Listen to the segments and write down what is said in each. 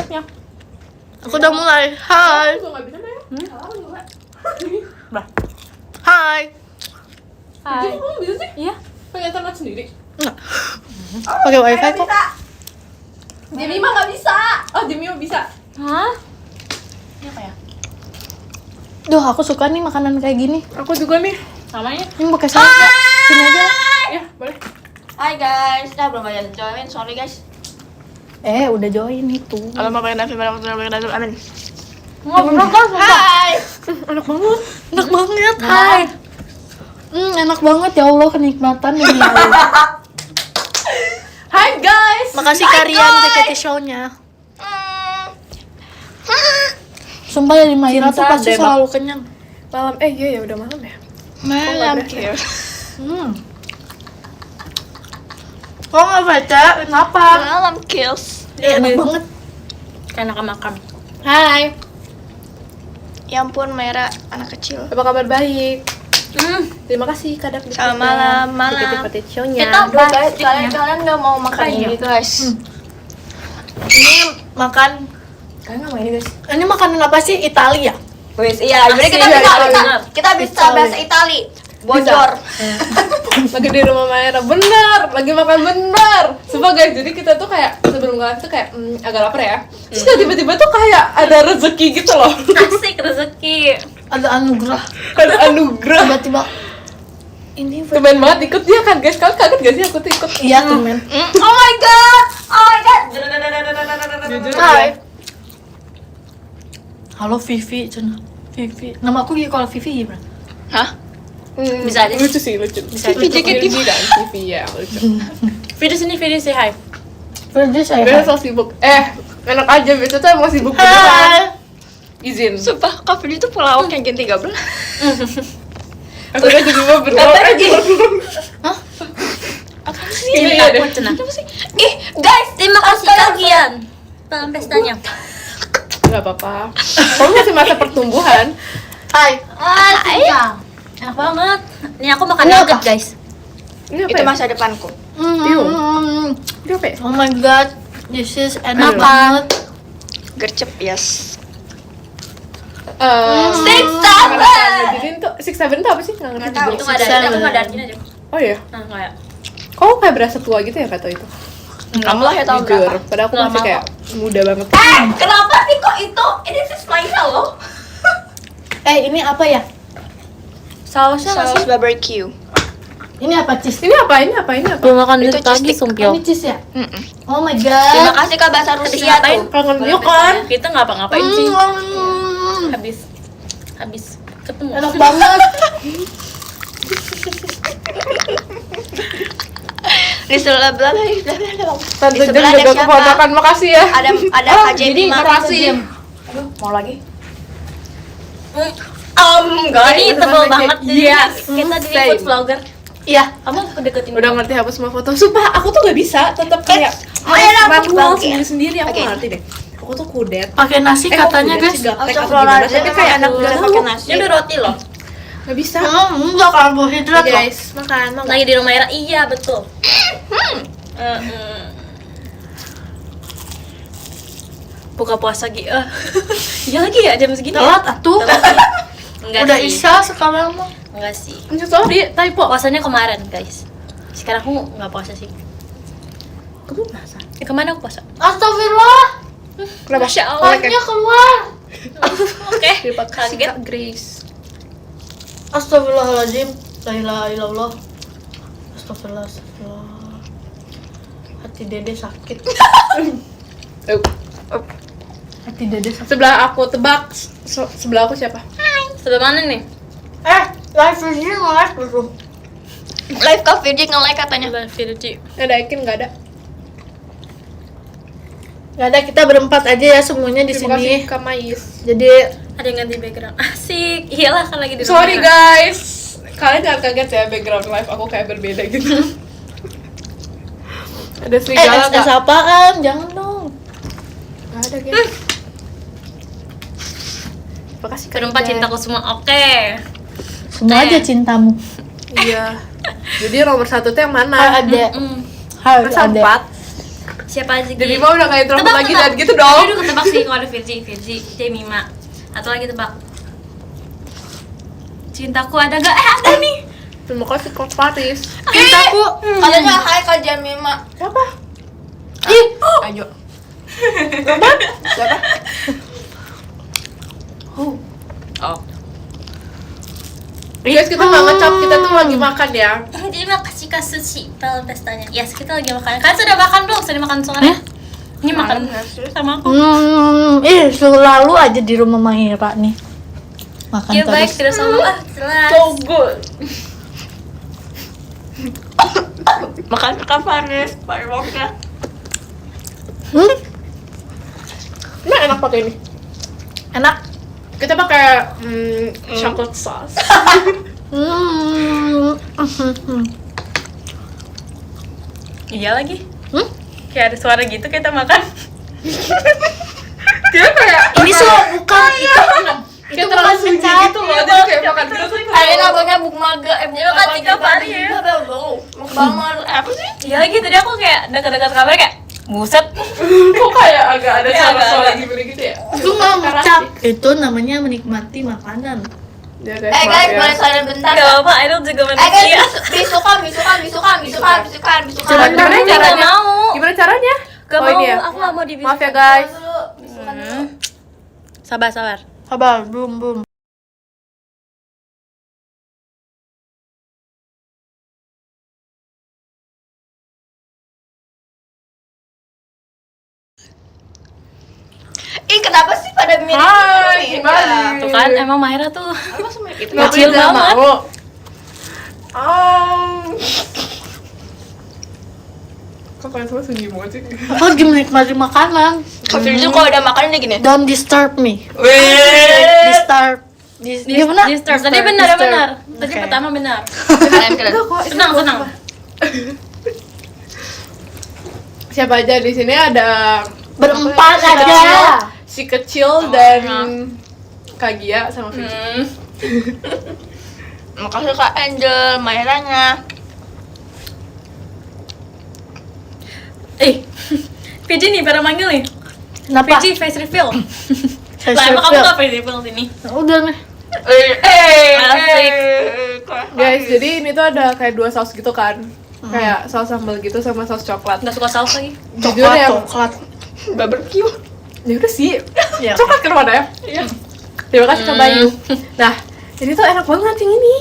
live-nya. Aku udah mulai. Hai. Aku nggak bisa ya. Bah. Hai. Hai. Kamu bisa sih? Iya. Pakai internet sendiri. Enggak. Pakai wifi kok. Demi mah nggak bisa. Oh, Demi mah bisa. Hah? Ini apa ya? Duh, aku suka nih makanan kayak gini. Aku juga nih. Namanya? Ini pakai sayur. Kak. Sini aja. Ya, boleh. Hai guys, belum aja join, sorry guys. Udah join itu. Kalau mau pakai nasi merah, pakai nasi amin. Enggak bener kan? Hai. Enak banget. Enak banget. Hai. Enak banget ya Allah, kenikmatan ini. Hai guys. Makasih Karian JKT Show-nya. Sumpah ya di Maira tuh Cinta pasti debak. selalu kenyang. Malam. Iya ya udah malam ya. Malam kill. Kok nggak baca? Kenapa? Malam kills. Enak banget. Kayak makan. Hai. Ya ampun, Mera anak kecil. Apa kabar baik? Terima kasih Kadap. Selamat malam. Tiket show-nya. Kita guys, kalian nggak mau makan ini guys. Ini makan. Kalian nggak mau ini guys? Ini makanan apa sih? Italia. Wes, iya, jadi kita Asli, bisa Itali. kita bisa bahasa Itali. Bocor. Lagi di rumah Maira, bener, lagi makan bener. Sumpah guys, jadi kita tuh kayak sebelum ngelas tuh kayak agak lapar ya. Terus tiba-tiba tuh kayak ada rezeki gitu loh. Asik rezeki. Ada anugerah. Ada anugerah. Tiba-tiba. Ini Keren banget ikut dia kan guys. Kalian kaget gak sih aku tuh ikut? iya tuh men. Oh my god. Oh my god. Jujur Hai. ya. Halo Vivi, Cina. Vivi. Nama aku kalau Vivi gimana? Hah? Bisa aja. Lucu sih, lucu. Vivi JKT. Vivi kan, Vivi ya lucu. Video sini, video say hi. Ferdi saya. Biasa so sibuk. Enak aja biasa tuh emang sibuk Hai. beneran. Izin. Sumpah, Kak Fidi tuh pelawak yang gen 13. Aku udah jadi mau berdua. Apa sih? Ini Ini ya takut deh. cenah. Ih, guys, Terima kasih kalian. Dalam pestanya. Gak apa-apa. Kamu masih masa pertumbuhan. Hai. Enak banget. Ini aku makan Ini nugget, apa? guys. Ini apa itu ya? masa depanku. Ini apa ya? Oh my god. This is enak Aduh. banget. Gercep, yes. Six Seven. Jadi itu Six Seven itu apa sih? Nggak ngerti Nggak tahu. Itu juga. nggak ada, itu nggak ada artinya aja. Oh iya. Nah, kayak Kok kayak berasa tua gitu ya kata itu? Kamu lah ya tahu Jujur. berapa? Padahal aku masih Lama kayak muda banget. Kenapa sih kok itu? Ini sih Maira loh. Ini apa ya? sausnya nggak Saus sih? barbecue. Ini apa cheese? Ini apa? Ini apa? Ini apa? Belum makan Itu itu tadi, cheese stick. sumpil. Ini cheese ya? Mm-mm. Oh my Terima god. kasih Kak bahasa Rusia tuh. Kangen yuk kan? Kita nggak apa-ngapain sih. Mm, Habis ketemu. Enak banget. Di sebelah belakang. Tante Di Jem sebelah ada jaga siapa? keponakan, makasih ya. Ada Kak Jenny, makasih. Aduh, mau lagi? Ini tebel banget. Yes. Kita di Same. food vlogger. Iya. Kamu deketin. Udah ngerti hapus semua foto. Sumpah, aku tuh gak bisa. Tetap kayak enak manual banget. sendiri. Aku Oke. nggak ngerti deh. Aku tuh kudet. Pakai nasi katanya aku kudet guys. sih, gaptek atau Astagfirullahaladzim, gimana, tapi kayak anak udah galau. pakai nasi. Ini udah roti loh. Gak bisa. Enggak karbohidrat loh. Guys, makan. Mau nggak? Lagi di rumah Era. Iya, betul. Buka puasa lagi. Iya lagi ya jam segini. Telat atuh. Enggak Udah sih. isya sekarang mah. Enggak sih. Sorry, typo. Puasanya kemarin, guys. Sekarang aku nggak puasa sih. Kamu masa? Kemana aku puasa? Astagfirullah. Kenapa? Masya Allah. Airnya keluar. Oke. Terima kasih Kaget. Kak Grace. Astagfirullahaladzim. La ilaha illallah. Astagfirullah. Astagfirullah. Hati dede sakit. Hati dede sakit. Sebelah aku tebak. Sebelah aku siapa? Sebelah mana nih? Live video nge-live belum? Live Kak Fidi nge-like katanya. Sebelah Virgi. Ada Ekin nggak ada. Gak ada, kita berempat aja ya semuanya di Terima kasih sini. Kak Mais. Jadi Ada yang ganti background. Asik. Iyalah kan lagi di rumah. Sorry guys. Kalian jangan kaget ya background live aku kayak berbeda gitu. Ada serigala SS nggak? apaan? Jangan dong. Nggak ada guys. Terima kasih Kak Berempat Ida. cintaku semua. Oke. Semua aja cintamu. Iya. Jadi nomor 1 tuh yang mana? Ada. Mm. Harus Masa ada. 4? Siapa aja? Jadi mau udah kayak introvert Tebak, lagi tebak. dan gitu dong. Aduh, ketebak sih kalau ada Virgi, Jemima. Atau lagi tebak. Cintaku ada gak? Ada nih. Terima kasih Kak Paris. Cintaku. Katanya hai Kak Jamima. Siapa? Ayo. Siapa? Oh. Guys, kita nggak ngecap, kita tuh lagi makan ya. Jadi makasih Kak Suci pel pestanya. Yes, kita lagi makan. Kalian sudah makan belum? Sudah makan sore? Ini makan sama aku. Selalu aja di rumah Mahira nih. Makan Ya baik, terus. tidak sama jelas. So good. Makan Kak Faris, fireworknya. Nah, enak pakai ini. Enak. Kita pakai chocolate sauce. Iya lagi. Kayak ada suara gitu kita makan. Dia kayak Ini bukan itu. kayak terlalu sunyi gitu loh. Jadi kayak makan gitu tuh. Ayo namanya Buk Maga. Makan 3 hari ya. Mukbangers apa sih? Iya lagi tadi aku kayak dekat-dekat kamar kayak buset. Kok kayak agak ada Ya, suara-suara agak. gimana gitu ya? Itu nggak ngucap. Itu namanya menikmati makanan. Ya guys, Guys, maaf ya. boleh silent bentar Gak ya? apa, Idol juga Guys, manusia. bisukan. Gimana Tapi caranya? gak mau. Gimana caranya? Gak Oh, mau, ini ya? aku gak mau di Maaf ya guys. Sabar. Sabar, belum. Ih, kenapa sih pada mirip Hai, ini? kembali. Tuh kan, emang Mahira tuh Apa sama itu? Nggak kecil bisa, banget. mau. Kok kalian semua sunyi banget sih? Aku lagi menikmati makanan. Kak Firzi kalau ada makanan dia gini. Don't disturb me. Weh. Gimana? Disturb. Tadi benar. Tadi Oke. pertama benar. Kalian. Senang. Siapa aja di sini ada Berempat Apa ya? aja. Si kecil dan Kak Gia sama Vicky. Makasih Kak Angel, Mairanya. PJ nih, pada manggil nih. Kenapa? PJ face reveal. Face Lah, emang kamu reveal. gak face reveal sini? Udah nih. Asik. Guys, jadi ini tuh ada kayak 2 saus gitu kan. Kayak saus sambal gitu sama saus coklat. Gak suka saus lagi. Jujur ya, Coklat. Barbecue. ya udah sih. Ya. Coklat kan mana ya? Iya. Terima kasih Kak Bayu. Nah, ini tuh enak banget yang ini.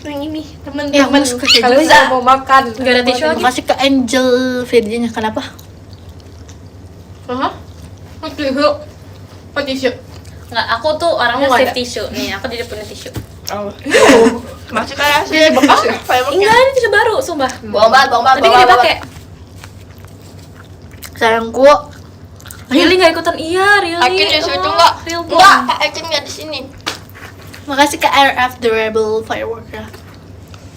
Yang ini, Ya, temen-temen. aku suka kayak Kalian gitu. juga mau makan. Gak ada tisu lagi. Makasih ke Angel Virginya. Kenapa? Hah? Tisu. Oh, tisu. Nggak, aku tuh orangnya Kamu nggak save ada? tisu. Nih, aku tidak punya tisu. Oh. Masih kayak sih bekas ya. Enggak, ini tisu baru, sumpah. Bohong banget. Tadi gak dipakai. Sayangku. Really gak ikutan? Iya, really. Akin di situ enggak? Real Enggak, Kak Akin enggak di sini. Makasih ke RF The Rebel Firework ya.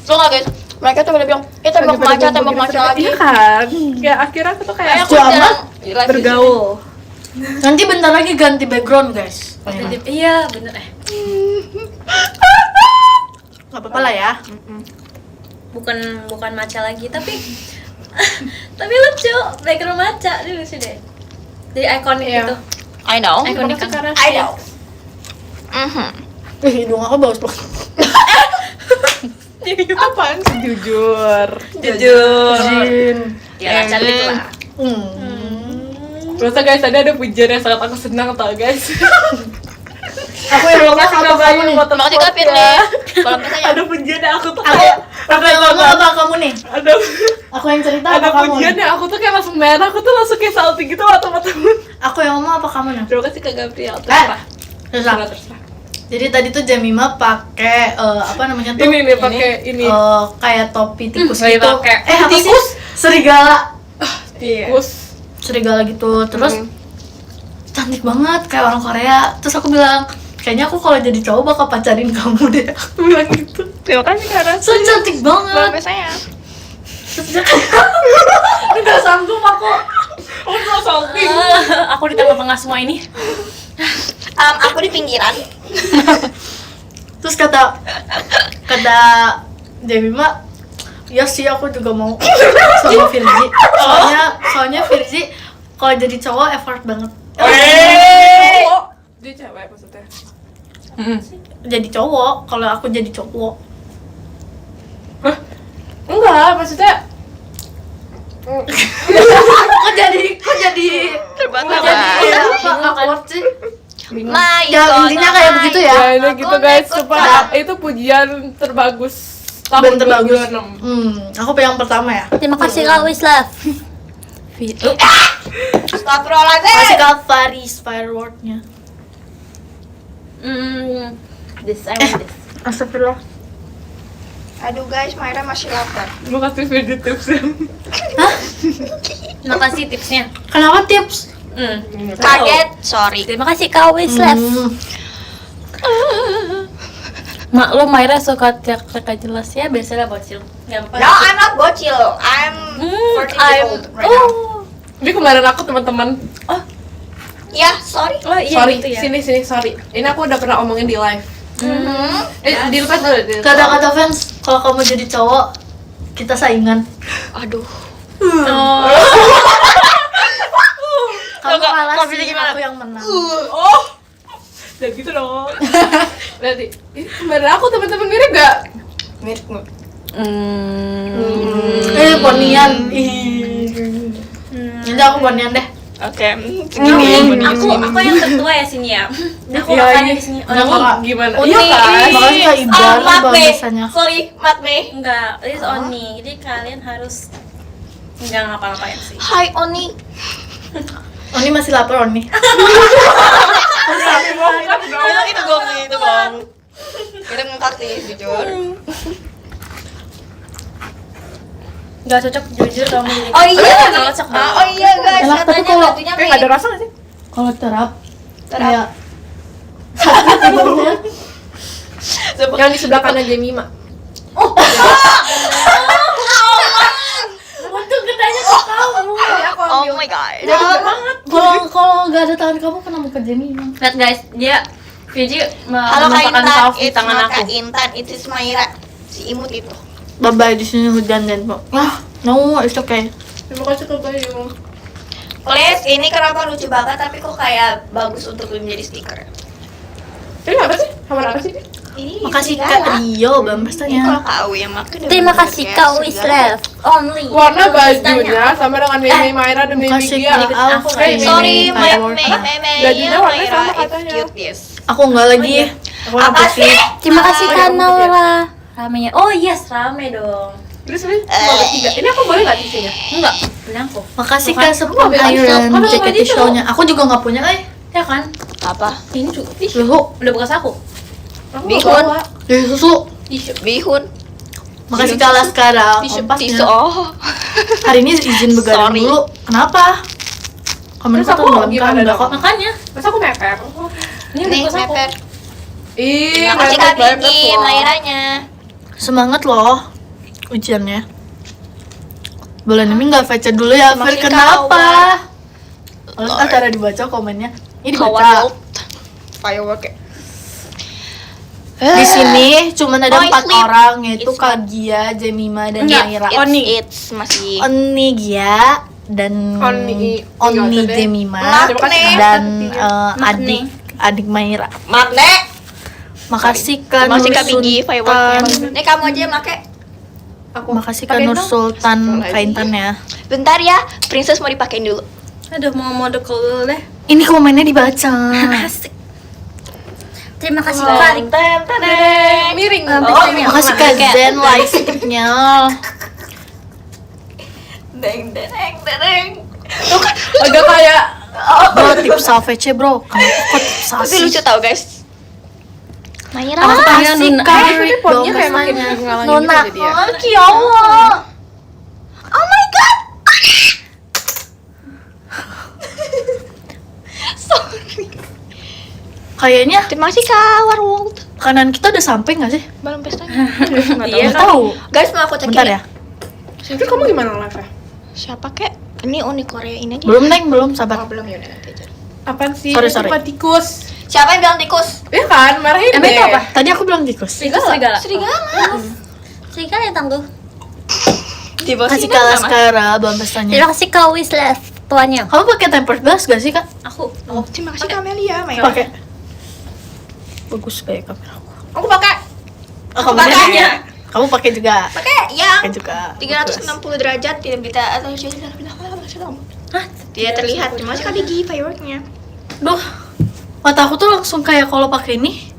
Lo enggak guys? Mereka tuh udah bilang, tembak maca lagi. Iya kan? Kayak akhirnya aku tuh kayak Aku jarang live bergaul. Nanti bentar lagi ganti background guys. Iya, bener. Gak apa-apa lah ya. Bukan maca lagi, tapi tapi lucu. Background maca, ini lucu deh. Jadi ikonik Iya. gitu. I know. Ikonik kan. Sekarang I know. Hidung aku bagus banget. apaan sih jujur? Jujur. Jin. Ya, cantik lah. Terus guys, tadi ada pujian yang sangat aku senang tau guys. Aku yang ngomong apa kamu nih? Makasih Kak Firly. Kalau misalnya Ada pujian yang aku tuh Aku kayak yang ngomong apa kamu nih? ada Aku yang cerita ada apa kamu pujian nih? yang aku tuh kayak langsung merah, aku tuh langsung kayak salting gitu sama teman-teman. Aku yang ngomong apa kamu nih? Terima kasih Kak Gabriel. Terserah. Terserah. Terserah. Jadi tadi tuh Jamima pakai apa namanya tuh? Ini nih pakai ini. Kayak topi tikus Lagi gitu. pakai. Apa sih? Serigala. Tikus. Serigala gitu. Terus cantik banget kayak orang Korea. Terus aku bilang, kayaknya aku kalau jadi cowok bakal pacarin kamu deh. Aku bilang gitu. terima kasih Kak So cantik Luar banget. biasa ya. Terus dia udah sanggup aku. Oh, no salting. Aku di tengah-tengah semua ini. Aku di pinggiran. Terus kata Jamima, Ya sih aku juga mau sama Virgi. Soalnya Virgi kalau jadi cowok effort banget. Cowok. Dia cewek maksudnya. Jadi cowok, kalau aku jadi cowok. Enggak, maksudnya Kok jadi awkward sih? My Ya God, intinya kayak begitu ya. ya udah gitu guys, coba itu pujian terbagus tahun Terbagus. 2026. Aku yang pertama ya. Terima kasih Kak Wislaf. Astagfirullahaladzim. Kasih Kak Faris fireworknya. This I want this. Astagfirullah. Aduh guys, Maira masih lapar. Gue kasih video tips ya. Terima kasih tipsnya. Kenapa tips? Kaget, sorry. Terima kasih Kak Wislaf. Maklum Maira suka teriak-teriak jelas ya, biasalah bocil. Gampang. No, I'm not bocil. I'm 14 years old right now. Ini kemarin aku teman-teman. Ya, sorry. Oh iya Sorry, gitu ya. sini sorry. Ini aku udah pernah omongin di live. Dilepas dulu. Kata-kata fans, kalau kamu jadi cowok, kita saingan. Aduh. Kamu kalah kalau sih, bisa gimana? aku yang menang. Oh, dan gitu dong. Berarti ini kemarin aku teman-teman mirip gak? Mirip nggak? Ponian. Jadi aku ponian deh. Oke. Aku yang tertua ya sini ya. Aku Iya, makanya iya. di sini. Kamu gimana? Oni. Iya kan? Makasih Kak Iqbal, bahasanya. Sorry, Matme. Enggak, this Oni. Jadi kalian harus enggak ngapa-ngapain sih. Hai Oni. Oni masih lapar Oni. Itu gong. Kita ngangkat sih, jujur. Enggak cocok jujur kamu ini. Oh iya, Enggak cocok banget. oh iya guys, Enak, tapi katanya kalau- batunya Nggak ada rasa gak sih? Kalau terap, Terap. kayak sakit tidurnya. Yang di sebelah kanan Jemima. Untuk gedanya ke kamu. Oh my god. Kalau nggak ada tangan kamu, kenapa ke Jenny? Lihat guys, dia Fiji Halo Kak meletakkan Intan, saus di it's tangan not aku. Kak Intan, it is Maira. Si imut itu. Bye-bye, di sini hujan dan po. No, it's okay. Terima kasih Kak Bayu. Please, ini kenapa lucu banget tapi kok kayak bagus untuk menjadi stiker. Ini apa sih? Kamar apa sih? Ini Makasih serigala. Kak Rio, Ini kalau bambastanya. Kak Awi yang makan udah Terima bener kasih kayak Kak serigala. Wislaf. Only. Warna bajunya sama dengan Mimi Maira dan Mimi Makasih Gia. Kak Alf, Sorry, Mimi Sorry, firework. Bajunya warnanya Maira, sama it's katanya. cute this. Aku nggak lagi. Aku Apa nanti sih? Terima kasih Oh, Kak ya, Naura. Ramenya. Oh yes, rame dong. Terus ini mau bertiga. Ini aku boleh nggak tisinya? Enggak, bilang kok. Makasih Bukan. Kak Sepon Aku ambil Iron aja. jaket Aduh, show-nya. Aku juga nggak punya, Ya kan? Apa? Ini tuh. Ih, Loh, udah bekas aku. Aku Bihun. nggak bawa. dari susu. Bihun. Makasih Kak Laskara. Tisu. Kompasnya. Oh. Hari ini izin begadang Sorry. dulu. Kenapa? Kamu Terus tuh aku dalam gimana enggak dong? kok. Makanya. Masa aku mepet? Ini udah Nih, bekas aku. mepet. Ih, Makasih Kak banget Vicky, loh. Mairanya. Semangat loh ujiannya. Bulan ini nggak baca dulu ya, Fer. Makasih, Kak Kenapa? Kalau cara dibaca komennya. Ini dibaca. Kawan firework ya. Di sini cuma ada Oh, 4 sleep. orang, yaitu It's Kak Gia, Jemima, dan Enggak. Maira. It's masih Oni Gia dan Oni. Oni Iya, Jemima Makne. dan Makne. adik Maira. Magne. Makasih Kak Masih Nur Kak Vicky Sultan. fireworknya. Nih kamu aja yang make. Makasih Kak Pakein Nur dong. Sultan Astagfirullahaladzim. Kaintan ya. Bentar ya, princess mau dipakein dulu. Aduh, mau modok dulu deh. Ini komennya dibaca. Asik. Terima kasih Kak. Miring. Makasih Kak Zen live-nya. Deng. Agak kayak Bro, tips savage bro. Kenapa kok tips Tapi savage? lucu tau guys. Maira. Makasih Nona. Kak tapi Rick ponnya kayak makin Dombastanya. ngalangin Nona, gitu jadi ya. Kiawa. Oh my god. Sorry. Kayaknya Terima kasih Kak Warwold. makanan kita udah sampai nggak sih? Belum pestanya. Iya Nggak tahu. Guys, mau aku cek Bentar ini. ya. Tapi kamu gimana live-nya? Siapa kek? Ini unik Korea ini aja. Belum Neng, belum Oh, sabar. belum ya udah nanti aja. Apaan sih? Sorry, Itu sorry. cuma tikus. Siapa yang bilang tikus? Iya kan, marahin Emang deh. itu apa? Tadi aku bilang tikus. Serigala. Serigala. Serigala yang tangguh. Kasih ke Laskara bahan pestanya. Terima kasih Kak Wisles tuannya. Kamu pakai tempered glass gak sih kak? Aku. Terima kasih Kak Amelia. Pakai. Bagus kayak kamera aku. Aku pakai. Kamu Pakainya. Kamu pakai juga. Pakai yang Pakai juga. 360 derajat tidak bisa atau tidak terlihat. Terima kasih Kak Digi fireworknya. Duh, mata aku tuh langsung kayak kalau pakai ini.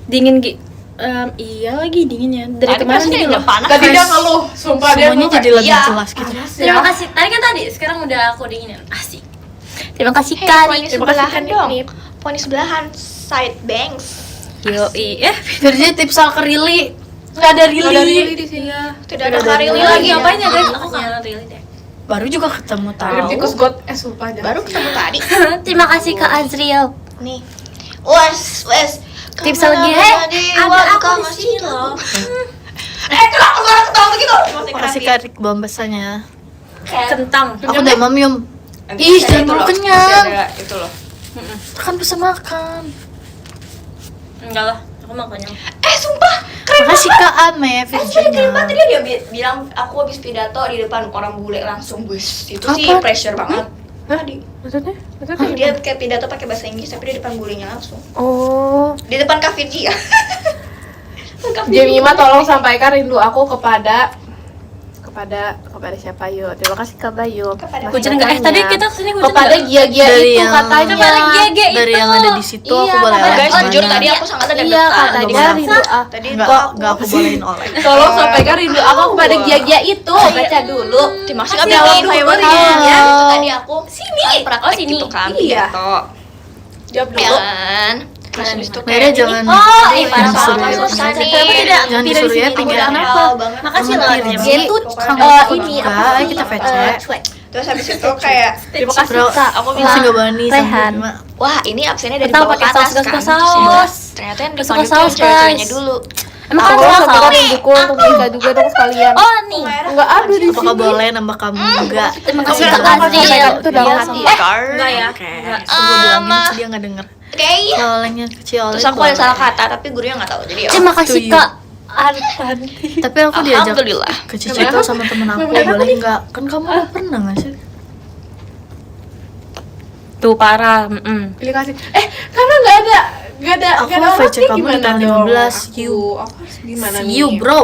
Dingin iya lagi dinginnya. Dari Tadi kemarin pasti dingin udah loh. panas. Tadi dia ngeluh, sumpah dia Semuanya ngeluh jadi kayak, lebih iya, jelas gitu. Terima kasih. Tadi kan sekarang udah aku dinginin. Asik. Terima kasih Hey, Kak. poni sebelahan dong. Poni sebelahan side bangs. Yoi. Jadi tips soal ke Rili. Nggak ada Rili. di sini. Tidak ada Karili Ini lagi. lagi ngapain ya guys? Aku kangen Rili deh. Baru juga ketemu Ada tahu. tikus got sumpah aja. Baru ketemu tadi. Terima kasih Kak Azriel. Nih. Wes. Tips lagi. Ada aku di sini loh. Kenapa suara ketawa begitu? Makasih Kak Rik bahan pestanya. Kentang. Aku udah mamium. Ih, jangan mau kenyang. Itu loh. Kan pesan makan. Enggak lah, aku mau kenyang. Sumpah. Makasih Kak Ame, Jadi keren banget Virginia. dia bilang aku habis pidato di depan orang bule langsung bus. Itu sih Kapan? pressure banget. Tadi. Maksudnya? Dia kayak pidato pakai bahasa Inggris tapi di depan bulenya langsung. Oh. Di depan Kak Virgi ya. Jemima tolong sampaikan rindu aku kepada siapa yuk? Terima kasih Kak Bayu. Kepada Hujan enggak? Tadi kita kesini hujan kepada nggak? Gia-gia Dari itu yang- katanya. Kepada Gia-gia Dari itu. yang ada di situ aku Iya, boleh Kak. Guys, oleh jujur banyak. tadi aku sangat ada Iya, katanya boleh. rindu ah. Tadi Enggak aku bolehin oleh. Tolong sampaikan rindu aku kepada Gia-gia itu. Baca dulu. Terima kasih Kasih Kak jawab Billy. firework Iya, ya. itu tadi aku Sini. praktek Oh, sini. gitu kan. Iya. Pidato. Jawab Ya dulu. kan? Terus habis itu Mereka kayak jangan Oh, Ih, parah parah disuruh banget, ya. susah nih. Kenapa tidak Jangan tidak disuruh ya, di sini? pinggir Aku udah anak. hafal banget. Makasih Sama loh. Virgi. Dia tuh Ini Enggak, ayo kita VC. Terus habis itu kayak Terima kasih Bro, Kak. aku masih bilang, nggak berani Rehan. sama wah ini absennya dari Kita bawah ke pakai atas saus, kan. gak suka saus. Ternyata yang Gak suka dipanggil saus, tuh cewek-ceweknya guys. dulu. Emang Tolong kamu sampaikan saus? rinduku untuk Nika juga dong sekalian. Oh, nih. Enggak ada di apakah boleh nambah kamu enggak? Terima kasih Enggak. Kak Sampaikan Azriel. itu dalam hati. Enggak ya. Enggak, aku bilangin dia enggak denger. Oke. Olehnya kecil. Terus aku ada salah kata tapi gurunya nggak tahu jadi ya. Terima kasih you. Kak Artan. Tapi aku diajak Alhamdulillah. ke Cici itu sama temen aku, boleh enggak? Kan kamu udah pernah nggak sih? Tuh parah. Pilih kasih. Karena nggak ada Aku orangnya VC kamu gimana di tanggal dong? 15, Aku you. harus gimana See nih? you bro.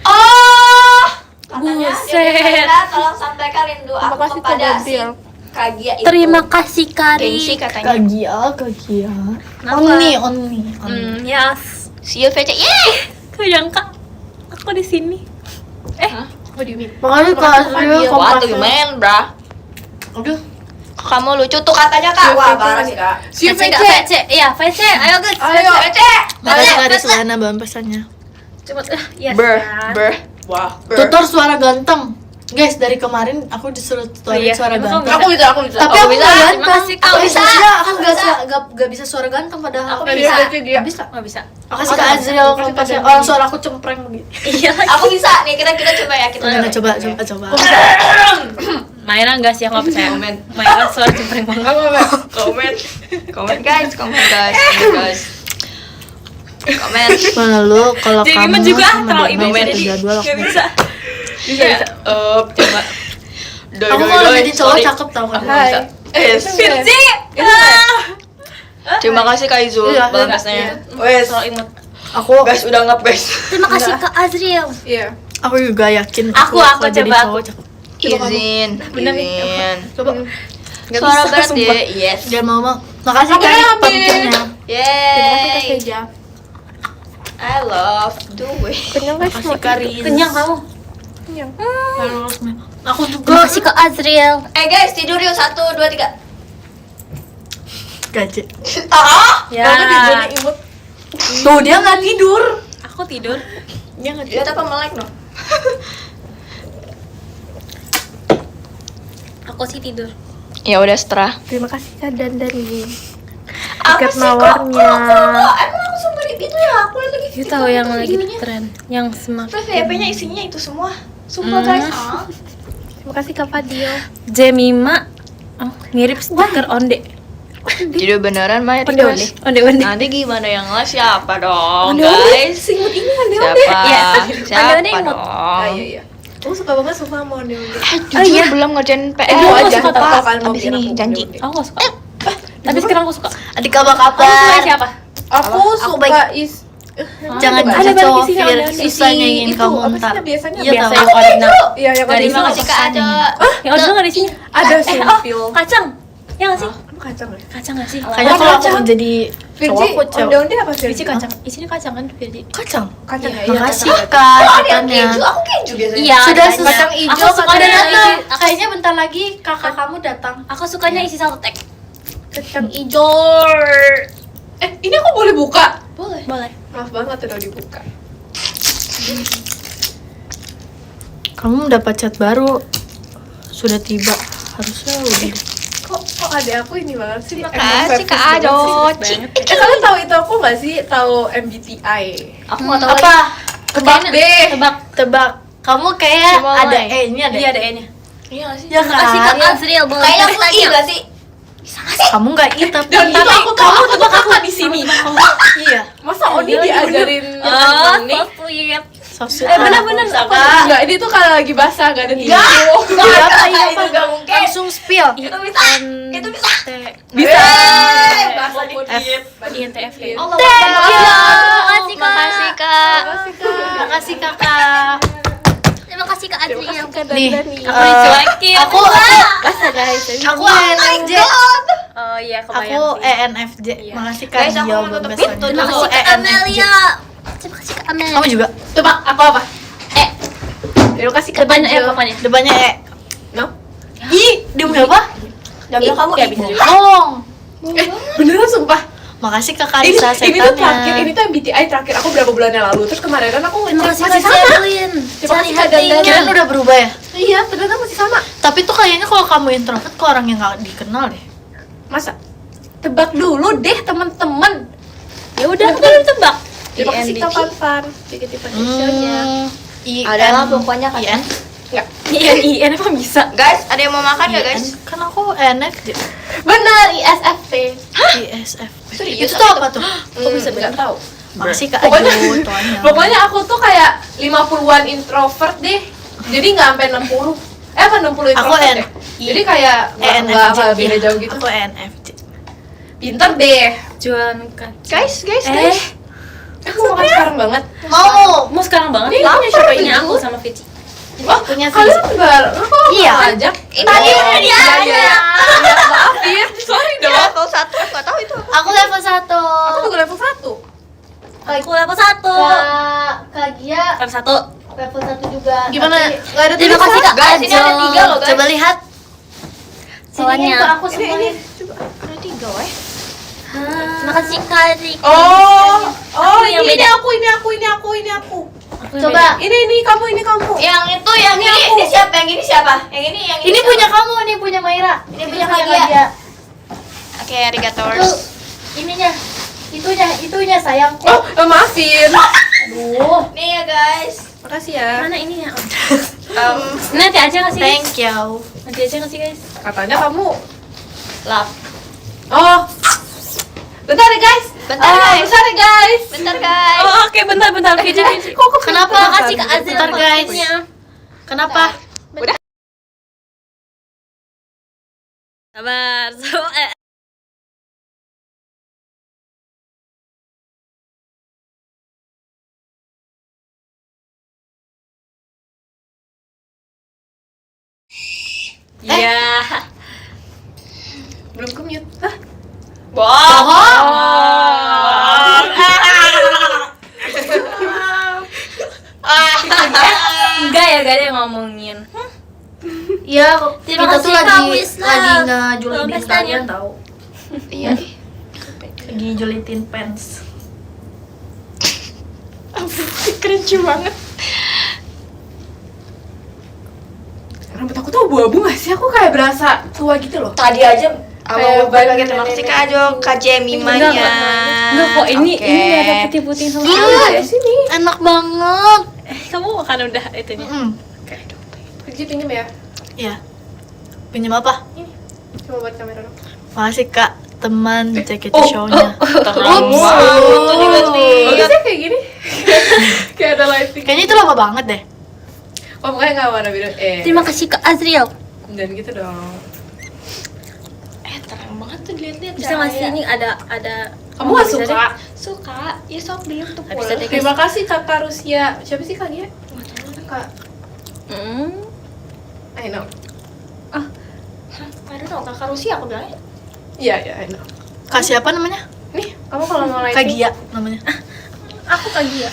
Oh. Katanya Buset. tolong sampaikan rindu Terima aku kasih, kepada Kak si Gabriel. Kagia itu. Terima kasih Gengsi Kari. katanya. Kagia. Kenapa? Only. Yes. See you VC. Yeay. Kayangka aku di sini. What do you mean? Makanya Kak Azriel What do kompas. you mean, bra? Aduh, Kamu lucu tuh katanya Kak. Wah, parah sih Kak. Si VC nggak VC? Iya VC. Ayo guys. Ayo. VC. makasih Kak Rizlana bahan pesannya. Cepet. Yes. Ber, kan? ber. Wah, ber. Tutor suara ganteng. Guys, dari kemarin aku disuruh tutorin Oh, iya. suara Emang ganteng. Aku bisa. Tapi Oh, aku bisa. nggak Terima ganteng. kasih, Kak. Aku bisa. Bisa. Aku nggak bisa suara ganteng padahal. Aku Iya, bisa. dia. Bisa. Nggak bisa. Makasih Kak Azriel kompasnya. Orang suara aku cempreng begitu. Iya lagi. Aku bisa nih, kita coba ya, kita Nah, coba. coba. Maira enggak sih, aku nggak percaya. Komen. Maira suara cempreng banget. Komen guys, komen guys. Komen. Mana lu kalau Jadi kamu juga sama terlalu Dina ibu satu jadi jadwal nggak aku bisa. Bisa. Coba. Aku kalau jadi cowok cakep tau kan. Hai. Virgi. Terima kasih Kak Izul, Iya, balasnya. Wes, Kalau imut. Aku guys udah ngap guys. Terima kasih Kak Azriel. Iya. aku juga yakin Aku kalau jadi coba, cowok aku. cakep. Izin, Bener nih. izin. Coba. Nggak Suara bisa, berat sumpah. deh, yes. Jangan mau. Makasih Aku Kak ambil. pumpkinnya. Terima kasih Kak Yeay, Seja. I love the way. Kenyang guys. Makasih Karin. Kenyang kamu. Kenyang. Aku juga. Terima kasih Kak Azriel. Guys, tidur yuk, 1, 2, 3. Gaje. Ya. Aku tidurnya imut. Tuh dia nggak tidur. Aku tidur. Dia nggak Lihat apa melek no? Aku sih tidur. Ya udah setelah. Terima kasih Kak Dandani. Apa Tiket sih kok? nawarnya. Emang langsung beri itu ya? Aku lihat lagi. You tahu yang lagi tren, yang semakin. Terus VP-nya isinya itu semua. Sumpah guys. Terima kasih Kak Fadil. Jemima. Oh, mirip stiker onde. Jadi beneran Maya Onde-onde. Onde-onde. Nanti gimana yang ngeles siapa dong Onde-onde. guys? Singut ini onde-onde. Siapa? Iya. Siapa Onde-onde imut. dong? Ah, iya. Aku suka banget suka sama onde-onde. Jujur belum ngerjain PR. Dulu aja suka kalau kalian mau Abis bikin ini aku janji. onde-onde. Aku gak suka. Tapi sekarang aku suka. Adik kabar Kamu suka kabar. siapa? Aku Aku suka Jangan ada kasih balik cowok isinya Fir, onde-onde. susah nyanyiin Itu, kamu apa sih ntar. biasanya? Iya Biasa tahu. yang original. Iya, yang Gak ada terima itu. kasih Kak Ajo. Yang original gak di sini. Ada Oh, simpil. kacang. Ya gak sih? Kamu kacang ya? Kacang gak sih? Kayaknya kalau aku Kacang. menjadi cowok Virgi, aku cewek. onde-onde apa sih? Biji kacang. Isinya kacang kan, Firdi? Kacang. Kacang ya? Makasih kacang. kak Yang katanya. keju, aku keju biasanya. Iya, Sudah ada selesai. Kacang hijau, Aku suka Ada dengan datang. isi- aku- Kayaknya bentar lagi kakak kamu datang. Aku sukanya isi satu tek. Kacang hijau. Ini aku boleh buka? Boleh. Boleh. Maaf banget udah dibuka. Kamu mendapat chat baru. Sudah tiba. Harusnya udah. Kok ada aku ini banget sih? Makasih Kak Ajo. Kalian tahu itu aku nggak sih? Tahu MBTI? Aku nggak tahu Apa? Tebak deh. Tebak. Tebak. Kamu kayak Coba ada mulai. E-nya deh. Iya, ada E-nya. Iya nggak sih? Ya Makasih Kak kan? Azriel. Boleh. Kayaknya aku iya nggak sih? Kamu nggak I tapi Dan itu aku tuh tebak kakak di sini. iya. Masa Oni diajarin Oh, nih? so sweet. So sweet. Bener-bener. Enggak, ini tuh kalau lagi basah gak ada tisu. Iya apa iya Itu apa? nggak mungkin. Langsung spill. Itu bisa. Itu bisa. Bisa. Bahasa dikit. INTF. Allah Thank you. Makasih, Kak. Makasih Kak. Makasih Kak. Makasih kakak. Terima kasih Kak Azriel. Nih, Aku dicuekin. aku Basah guys. aku ENFJ. Oh iya, Aku kebayang sih. ENFJ. Makasih Kak Guys, aku Gio mau buat tutup besonya. pintu Terima Aku kasih Kak ENFJ. Amelia. Terima kasih Kak Amelia. Kamu juga. Tebak aku apa? Terima kasih Kak. Depannya E Ajo. pokoknya. Depannya E. No? Ih, demi apa? Jangan kamu Ya, bisa juga. Bohong. Beneran sumpah. Makasih Kak Ini, Karisa ini tuh terakhir, setannya. ini tuh MBTI terakhir aku berapa bulan yang lalu. Terus kemarin kan aku Terima ngecek kasih masih Kak sama. Zerlin. Terima Cari kasih Kak hatinya. Kirain udah berubah ya? Iya, ternyata masih sama. Tapi tuh kayaknya kalau kamu introvert ke orang yang gak dikenal deh. Masa? Tebak dulu deh teman-teman. Ya udah, aku baru tebak. Terima kasih Kak Fanfan. Negatif show-nya. Ada lah pokoknya kan. IN. Enggak. IN apa bisa? Guys, ada yang mau makan nggak guys? Kan aku ENFJ. Benar, ISFP. ISFP. Serius, Itu tuh apa tuh? Kok bisa enggak tahu. Makasih Kak Pokoknya, Ajo tuanya. pokoknya aku tuh kayak 50-an introvert deh. Jadi nggak sampai 60. Apa 60 Aku introvert N. ya? Jadi kayak nggak beda jauh gitu. Aku ENFJ. Pinter deh. Jualan kan. Guys. Aku mau makan sekarang banget. Mau sekarang banget. Ini Ini lapar siapa ini gitu. aku sama Vici. Oh, punya kalian juga kok Iya. ajak? Ini udah dia aja. Maafin, sorry Di dong. level 1 aku nggak tahu itu. Aku level 1. Aku juga level 1. Aku level 1. Kak Gia Level 1. level 1 juga. Gimana? Tapi- Nggak ada Terima kasih Kak Guys, ini ada 3 loh guys. Coba lihat. Soalnya. Siniin ke aku Ini, semuanya. coba. Ada 3 weh. Terima kasih Kak Azriel. Oh, yang ini beda. aku. Coba. Ini kamu. Yang itu yang ini siapa? Yang ini siapa? Yang ini Ini siapa? punya kamu, ini punya Maira. Ini punya Kak Gia. Oke, arigatos. Tuh, ininya. Itunya sayangku. Oh, maafin. Aduh. Nih ya guys. Makasih ya. Mana ininya? Um, Nanti aja nggak sih guys? Thank you. Nanti aja nggak sih guys? Katanya kamu. lap. Oh. Bentar ya, guys. Bentar, guys. Bentar ya, guys. Bentar guys. Oh, oke, bentar. Vici. Kenapa? Makasih Kak Azriel. Bentar, guys. maksudnya. Kenapa? Udah. Sabar. Iya. Belum ke-mute. Hah? Bohong. Enggak ya, gak ada yang ngomongin. Ya, Terima kita kasih, tuh Kak lagi Wisla. ngejulitin Pestanya. kalian tahu. Iya. Lagi julitin pants. Cringe banget. Rambut aku tuh abu-abu gak sih? Aku kayak berasa tua gitu loh. Tadi aja Kayak balik lagi badan terima kasih nenek Kak Ajo, Kak Jemimanya. Enggak kok, ini Oke. ada putih-putih sama Iya, sini. Enak banget. kamu makan udah itunya. Pergi pinjem ya. Iya. Pinjam apa? Coba buat kamera dong. Makasih Kak teman JKT show-nya. Terlalu Ups. Bagusnya kayak gini. Kayak ada lighting. Kayaknya itu lama banget deh. Oh, pokoknya nggak warna biru. Terima kasih Kak Azriel. Dan gitu dong. terang banget tuh dilihat-lihat. Bisa nggak sih ini ada Kamu nggak bisa suka? Suka. Ya sok beli untuk Nggak bisa deh. Terima kasih kakak Rusia. Siapa sih kak dia? Kak. I know. I don't know, kakak Rusia aku bilangnya. Iya, I know. Kak siapa namanya? Nih, kamu kalau mau lighting. Kak Gia namanya. Aku Kak Gia.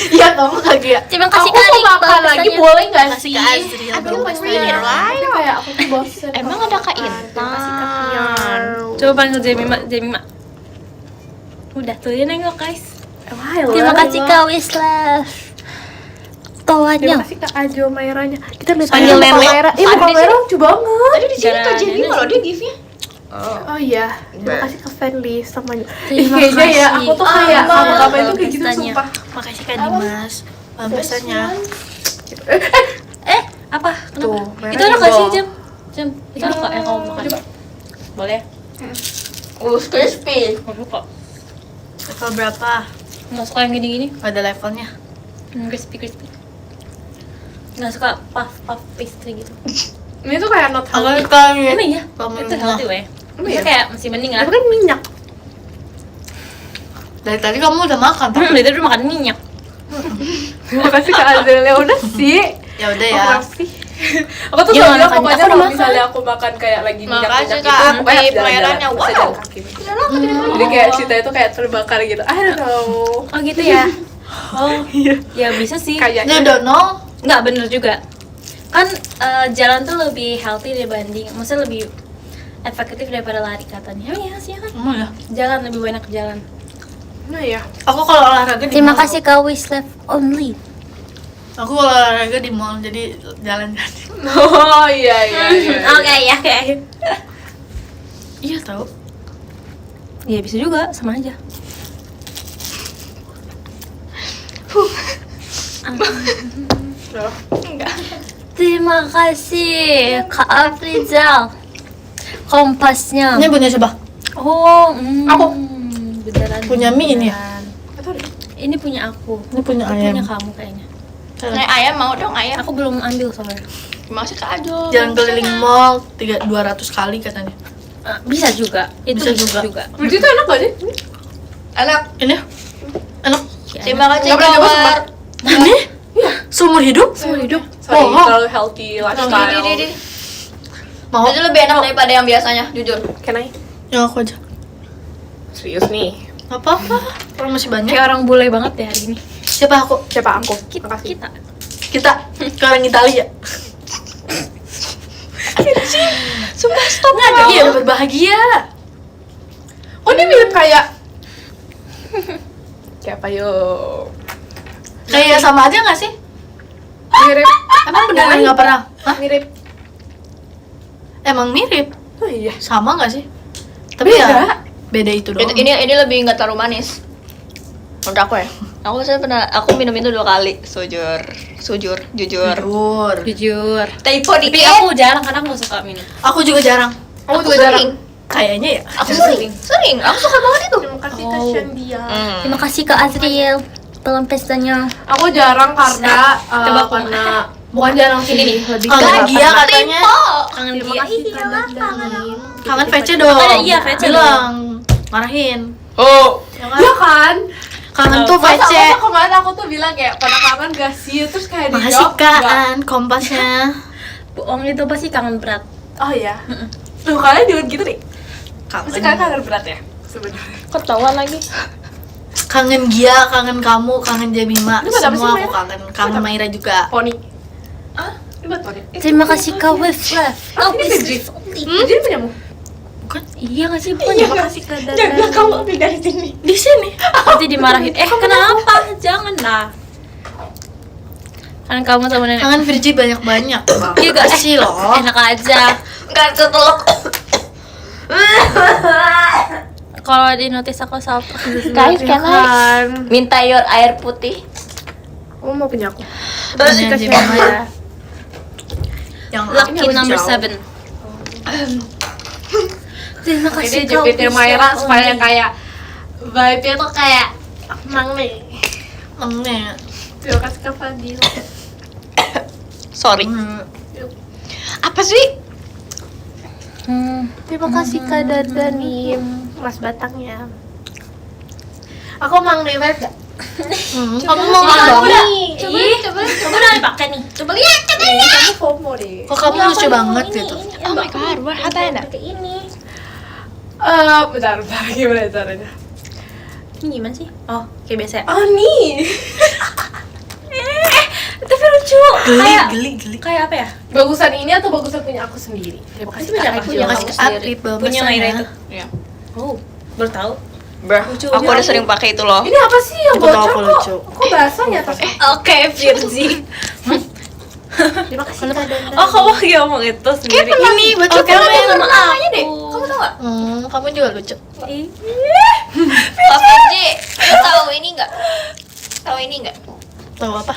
Iya, kamu Kak Gia. Terima Aku kasih mau Kak Rik, makan lagi pesannya. boleh nggak Kasih sih? Kak Azriel. Aduh, dong, Mas pastinya. Rian. Tapi kayak aku tuh bosen. Emang kalau ada Kak makan. Intan. Terima kasih Kak Fian. Coba panggil Jemima. Udah tuh ya nengok guys. Wah, Terima kasih Kak Wislas. Terima Tawanya. kasih Kak Ajo Mairanya. Kita lihat Panggil aja muka Nenek. Maira. Ih, muka Tadi Maira lucu banget. Tadi di sini Kak Gara-gara Jenny nenek kalau sih. dia give-nya. Oh iya, terima kasih Kak Fenly sama Terima kayaknya ya, kasih. aku tuh kayak Ah, apa itu kayak gitu pestanya. sumpah. Makasih Kak Dimas. Pesannya. Apa? Tuh, Kenapa? merah Itu ada nggak sih jebol. Jam? Itu ada kok yang kamu makan? Coba. Boleh? Crispy. Nggak suka. Level berapa? Nggak suka yang gini-gini. Ada levelnya. Crispy. Nggak suka puff pastry gitu. Ini tuh kayak not Aku healthy. suka Emang iya? Kamu Itu healthy weh. Emang Bisa iya? kayak masih mending lah. Itu kan minyak. Dari tadi kamu udah makan, tapi Dari tadi udah makan minyak. Terima kasih Kak Azril. Ya udah sih. ya udah ya. Makasih. Aku tuh Gimana selalu bilang kan? pokoknya Aku udah kalau makan. misalnya aku makan kayak lagi minyak-minyak Makasih, gitu, Kak pokoknya Ampi, harus jalan-jalan, pelayarannya. harus Wow. jalan kaki. Jadi kayak Cita itu kayak terbakar gitu. I don't know. Oh gitu ya? Oh ya bisa sih. Ini Kayaknya. dono. Nggak bener juga. Kan jalan tuh lebih healthy dibanding, maksudnya lebih efektif daripada lari katanya. Emang iya sih kan? Emang ya. Jalan lebih banyak jalan. Nah ya. Aku kalau olahraga di Terima mall. kasih Kak Wislev only. Aku kalau olahraga di mall jadi jalan-jalan. Oh iya iya. Oke ya oke. Iya tahu. Iya bisa juga sama aja. Terima kasih Kak Afrizal. Kompasnya. Ini punya siapa? Oh, Aku. beneran. Punya mie ini ya? beneran. Atau deh. Ini punya aku. Ini punya Itu ayam. punya kamu kayaknya. Nah, ayam mau dong ayam. Aku belum ambil soalnya. Terima kasih Kak Ajo. Jalan keliling mall 200 kali katanya. Bisa juga. Itu Bisa juga. Berarti itu enak gak sih? Enak. Ini enak. Terima kasih Nggak pernah nyoba, Kawar. Ini seumur hidup? Seumur hidup. Sorry, Oh. terlalu healthy lifestyle. Di. Mau? Itu lebih enak daripada yang biasanya, jujur. Can I? Yang aku aja. Serius nih. Gak apa-apa. Orang masih banyak. Kayak orang bule banget ya hari ini. Siapa aku? Siapa aku? Kita. Makasih. Kita ke orang Italia. Sumpah stop. Iya, udah berbahagia. Oh ini mirip kayak kayak apa yuk? Kayak sama aja gak sih? Mirip. Emang beneran Jangan. gak pernah? Hah? Mirip. Emang mirip? Oh iya. Sama gak sih? Tapi Beda. ya beda itu doang. Ini lebih nggak terlalu manis. Menurut aku ya. Aku minum itu 2 kali. Jujur. Jujur. Jujur. Typo Tapi dikit. aku jarang karena aku gak suka minum. Aku juga jarang. Aku Aku juga jarang. sering. Kayaknya ya. Aku sering. Aku suka banget itu. Terima kasih Oh. Tashan dia. Terima kasih Kak Azriel. Dalam pestanya. Aku jarang karena Coba aku. karena bukan jarang sih, lebih Kangen ke Gia karena- katanya. Kangen Terima dia. kasih Iya Kak lah. Dani. Kangen VC dong. Makanya iya, VC Bilang. Marahin. Oh, Ya kan? iya kan? Kangen tuh Masa VC. kemarin aku tuh bilang kayak pada kangen gak sih? Terus kayak Makasih dijawab enggak. Kak Kompasnya. Bohong itu pasti kangen berat. Oh iya. Tuh kalian juga gitu nih. Pasti kalian Kangen. kangen berat ya sebenarnya. Ketawa lagi. Kangen Gia, kangen kamu, kangen Jemima. Ini buat apa sih, Semua aku Maira? kangen. Kangen Maira juga. Poni. Ah, ini buat poni. Terima kasih Kak Wislev. Oh, ini Fidji. Jadi punyamu? Bukan? Iya gak sih? Bukan Iya. terima kasih Kak Dada. Jangan kamu ambil dari sini. Di sini. Nanti dimarahin. Kenapa? Jangan lah. Kan kamu sama nenek. Kangen Virgi banyak-banyak. Iya gak sih loh. Enak aja. Enggak setelok. Kalau di notice aku sapa. Guys, can I minta your air putih? Kamu mau punya aku? Punya Jemima ya. Yang Lucky Ini number jauh. 7. Terima Makanya kasih dia Jupiter Maira supaya Oni. kayak vibe-nya tuh kayak Mang nih. Emangnya. Terima kasih Kak Fadil. Sorry. Apa sih? Terima kasih Kak Dadanim, Mas Batangnya. Aku Mang nih vibe gak? Kamu mau ngomong? Coba udah dipakai nih. Coba lihat, coba lihat. Kamu FOMO deh. Kok kamu lucu banget gitu? Oh my god, what happened? Pakai ini. Bentar, gimana caranya? Ini gimana sih? Oh, kayak biasa ya. Oh nih. Tapi lucu. Geli. Kayak apa ya? Bagusan ini atau bagusan punya aku sendiri? Terima kasih Punya Kak apa? Fadil. Terima kasih ke Apip, Punya Maira itu. Ya. Oh, baru tahu. Bruh, Lucu. aku udah sering pakai itu loh. Ini apa sih yang Aku tahu bocor aku kok? lucu. Kok basah ya atas? Oke, Virzi. Terima kasih Kak Dadanim. Oh, kamu lagi ngomong itu sendiri. Ini bocor kamu kamu yang yang sama namanya deh. aku. Kamu tau gak? Kamu juga lucu. Kak Fiji, lu tahu ini nggak? Tahu ini nggak? Tahu apa?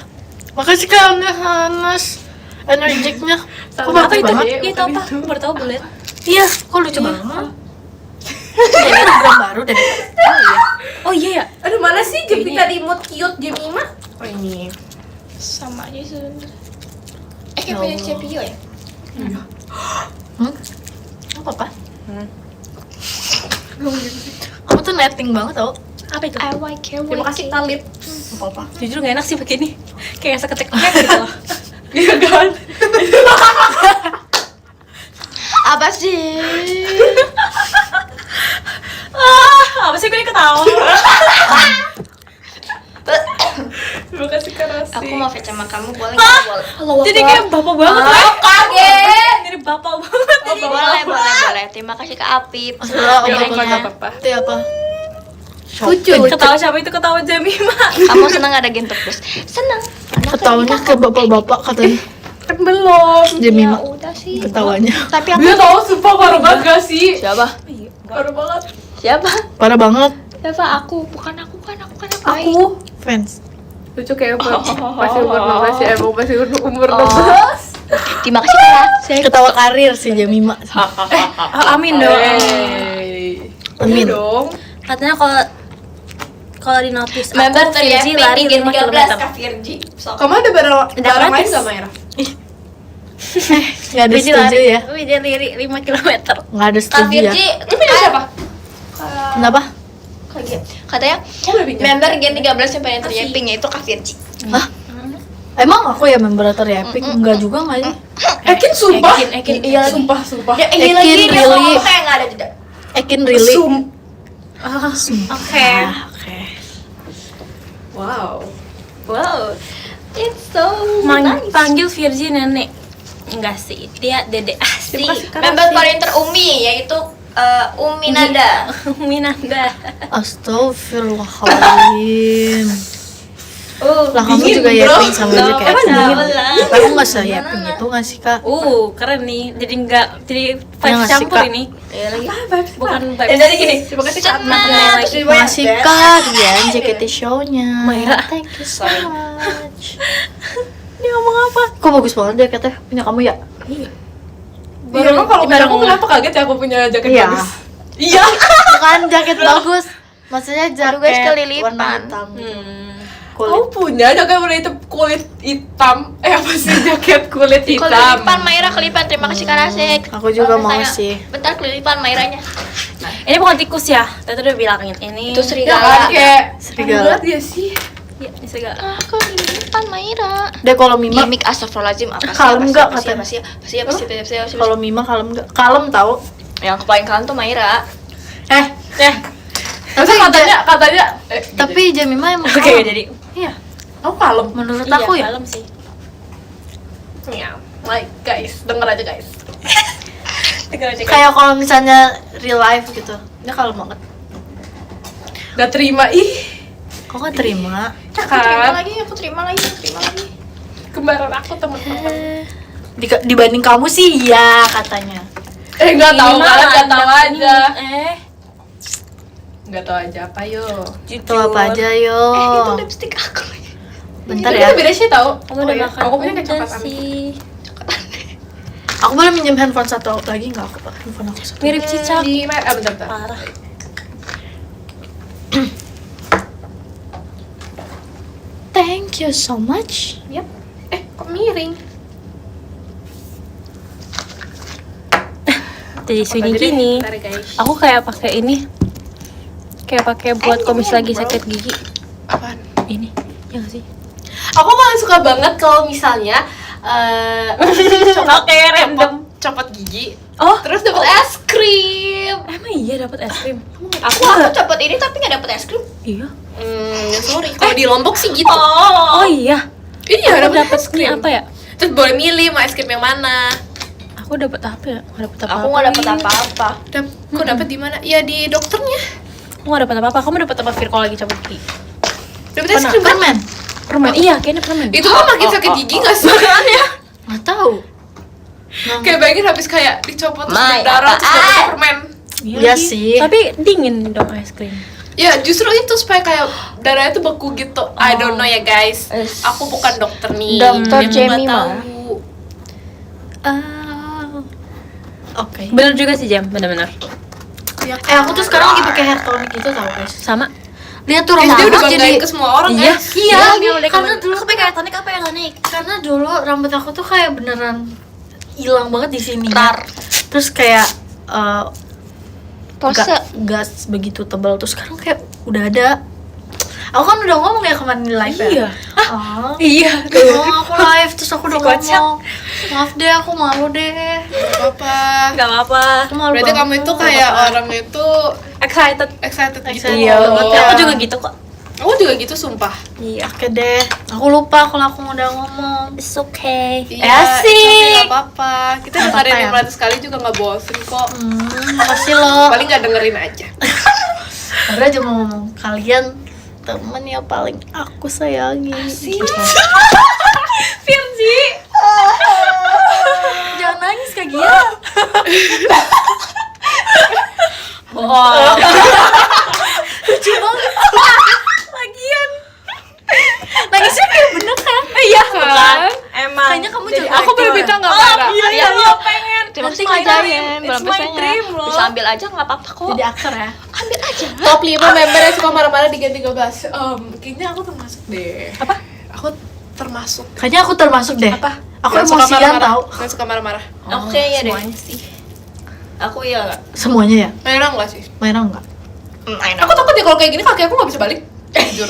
Makasih Kak Hanas. Energiknya. Kok Sama bagus itu banget? deh. Itu apa? Baru tahu bulat. Iya, kok lucu banget. Jadi program baru deh. Oh iya ya. Aduh, mana sih jepitan imut cute Jemima? Oh ini. Sama aja sebenarnya. Kayak punya CPU ya? Apa? Kamu tuh netting banget tau. Apa itu? I like your Terima kasih Talip. Apa-apa. Jujur gak enak sih pakai ini. Kayak seketek gitu loh. Iya kan? Apa sih? Apa sih gue ketawa? Terima kasih Kak Rasi. Aku mau fit sama kamu, boleh nggak? Boleh. Jadi kayak bapak banget lah. Kaget. Jadi bapak banget. Jadi Boleh. Terima kasih Kak Apip. Masalah Iya, apa-apa. nggak apa-apa. Itu apa? Lucu. Ketawa siapa itu? Ketawa Jamima. Kamu senang ada Gentok Plus? Senang. Ketawanya ke bapak-bapak katanya. Kan belum. Jemima. Ya udah sih. Ketawanya. Tapi aku Dia tahu sumpah parah banget gak sih? siapa? Parah banget. Siapa? Parah banget. Siapa? Aku. Bukan aku. Aku Fans. lucu kayak masih umur 16 ya, emang masih umur 16. Terima kasih Kak. Ketawa karir si Jamima. Amin dong. Amin. Dong. Katanya kalau di notice Member aku Virzi lari 5 km. Kak Virji. Kamu ada barang lain gratis. gak Maira? Gak ada Virzi setuju lari. ya. Virzi lari 5 km. Gak ada Kak setuju ya. Virji. Lu punya siapa? Kenapa? Katanya Kamu udah pinjam? member Gen 13 yang pengen terjeping yaitu Kak Virji. Hah? Emang aku ya member Epic? Enggak juga nggak sih? Ekin sumpah. Ekin. Iya lagi. Sumpah. Ya, Ekin lagi dia really. ngomong kayak nggak ada jeda. Ekin really? Oke. Oke. Wow. Wow. It's so nice. Panggil Virzi nenek. Enggak sih, dia dede asli. Member paling terumi yaitu Umi Nada. Minanda. Astagfirullahaladzim. Lah kamu juga yaping sama aja kayak aku. Kamu nggak se yaping itu nggak sih Kak? Keren nih. Jadi enggak jadi Ya vibes nggak sih, campur Kak? ini. Ya lagi. Bukan Dan vibes. dari gini. Terima kasih Kak. Terima kasih Kak Rian JKT show-nya. Maira. Thank you so much. Dia ngomong apa? Kok bagus banget jaketnya punya kamu ya? Iya, emang kalau punya aku kenapa kaget ya aku punya jaket Iya. bagus? Iya. Bukan jaket bagus. Maksudnya jaket guys, kelilipan. warna hitam. Kamu Kulit. punya jaket warna hitam kulit hitam? Apa sih jaket kulit hitam? Kelilipan Maira kelipan. Terima kasih Kak Rasek. Aku juga mau Saya- sih. Bentar kelilipan Mairanya. Ini bukan tikus ya. Tadi udah bilangin ini. Itu Ya kan serigala. kayak Serigala. dia sih. Iya, ini serigala. Kelilipan Maira. Deh kalau Mima, Gimik astagfirullahaladzim apa sih? Kalem nggak Apa sih? katanya? Apa sih? kalau Mima kalem nggak? Kalem tau? Yang paling kalem tuh Maira. Tapi katanya Tapi Jamima emang Oke, kalem. jadi Iya. aku kalem. Menurut iya, aku ya. kalem sih. Ya, like guys, denger aja guys. Kayak kalau misalnya real life gitu, dia kalem banget. Gak terima Kok nggak terima? ya Aku terima kan? lagi. Kembaran aku teman-teman. Dibanding kamu sih iya katanya. Nggak tahu Minimal kan? Nggak tahu ada aja. ini. Nggak tahu aja apa yo. Itu apa aja yo. Itu lipstick aku lagi. Bentar Itu ya. beda sih tahu. Kamu udah iya. makan Aku punya udah kecapatan. sih. Aku boleh minjem handphone satu lagi nggak? Aku pakai handphone aku satu. Mirip cicak. Bentar. Parah. Thank you so much. Yap. Kok miring? Jadi sini gini. Bentar, guys. Aku kayak pakai ini. Kayak pakai buat komis lagi sakit gigi. Apaan? Ini. Ya nggak sih? Aku malah suka banget kalau misalnya Oke, random. copot gigi, Oh, terus dapat es krim. emang iya dapat es krim. Aku cepet ini tapi nggak dapet es krim. Iya. Ya sorry, kalau di Lombok sih gitu. Oh iya. Iya, Aku dapat ini apa ya? Terus boleh milih mau es krim yang mana. Aku dapat apa ya? Nggak dapat apa-apa. Aku nggak dapet apa-apa. Kok dapat di mana? Ya di dokternya. Aku nggak dapat apa-apa. Kamu dapat apa Virko lagi cabut gigi? Dapat es krim kan? Permen. Permen. Iya, kayaknya permen. Itu kan makin sakit gigi nggak sih? Nggak tahu. Kayak bayangin habis kayak dicopot terus Mai, berdarah terus apaan? dapat permen. Iya lagi. sih. Tapi dingin dong es krim. Ya justru itu supaya kayak darahnya tuh beku gitu. I don't know ya guys. Es. Aku bukan dokter nih. Dokter Aku nggak Jemima. tahu. Oke. Bener juga sih Jam, bener-bener. Ya, Aku tuh sekarang lagi pakai hair tonic gitu tau guys. Sama. Lihat tuh dia rambut udah aku banggain jadi ke semua orang Iya. guys. Iya, Iya, karena dulu Aku pakai tonik apa yang tonik? karena dulu rambut aku tuh kayak beneran hilang banget di sini. Rar. Terus kayak Pose. gak begitu tebal, terus sekarang kayak udah ada. Aku kan udah ngomong ya kemarin di live Iya. ya. Oh, Iya. aku live terus aku udah kocak. ngomong. Maaf deh, aku malu deh. Gak apa-apa. Gak apa-apa. Aku malu Berarti banget. kamu itu kayak orang itu Excited. excited gitu. Excited. Iya banget. Iya. Aku juga gitu kok. Aku juga gitu sumpah. Iya. Oke deh, aku lupa kalau aku udah ngomong. It's okay. Iya, Asik. tapi gak apa-apa. Kita Gak dengerin apa-apa ya? 500 kali juga gak bosen kok. Makasih loh. Paling gak dengerin aja. Karena cuma ngomong kalian temen yang paling aku sayangi. Firzi. Jangan nangis Kak Gia. Bohong. Lucu banget. Lagian. Nangisnya kayak bener kan? Iya Kan? kan? Emang. Kayaknya kamu Jadi juga Aku baru minta gak marah. Iya, aku pengen. Terima Nanti kasih ngajarin. ngajarin. Belum It's my biasanya. dream loh. Bisa ambil aja nggak apa-apa kok. Jadi aktor ya. Ambil aja. Top 5 member yang suka marah-marah di Gen 13. Kayaknya aku termasuk deh. Apa? Aku termasuk. Kayaknya aku termasuk deh. Apa? Aku Yang suka emosian marah-marah. tau. Yang suka marah-marah. Aku kayaknya deh. Semuanya sih. Aku iya nggak. Semuanya ya? Merah enggak sih? Mainan enggak? I know. Aku takut ya kalau kayak gini kaki aku gak bisa balik. Jujur.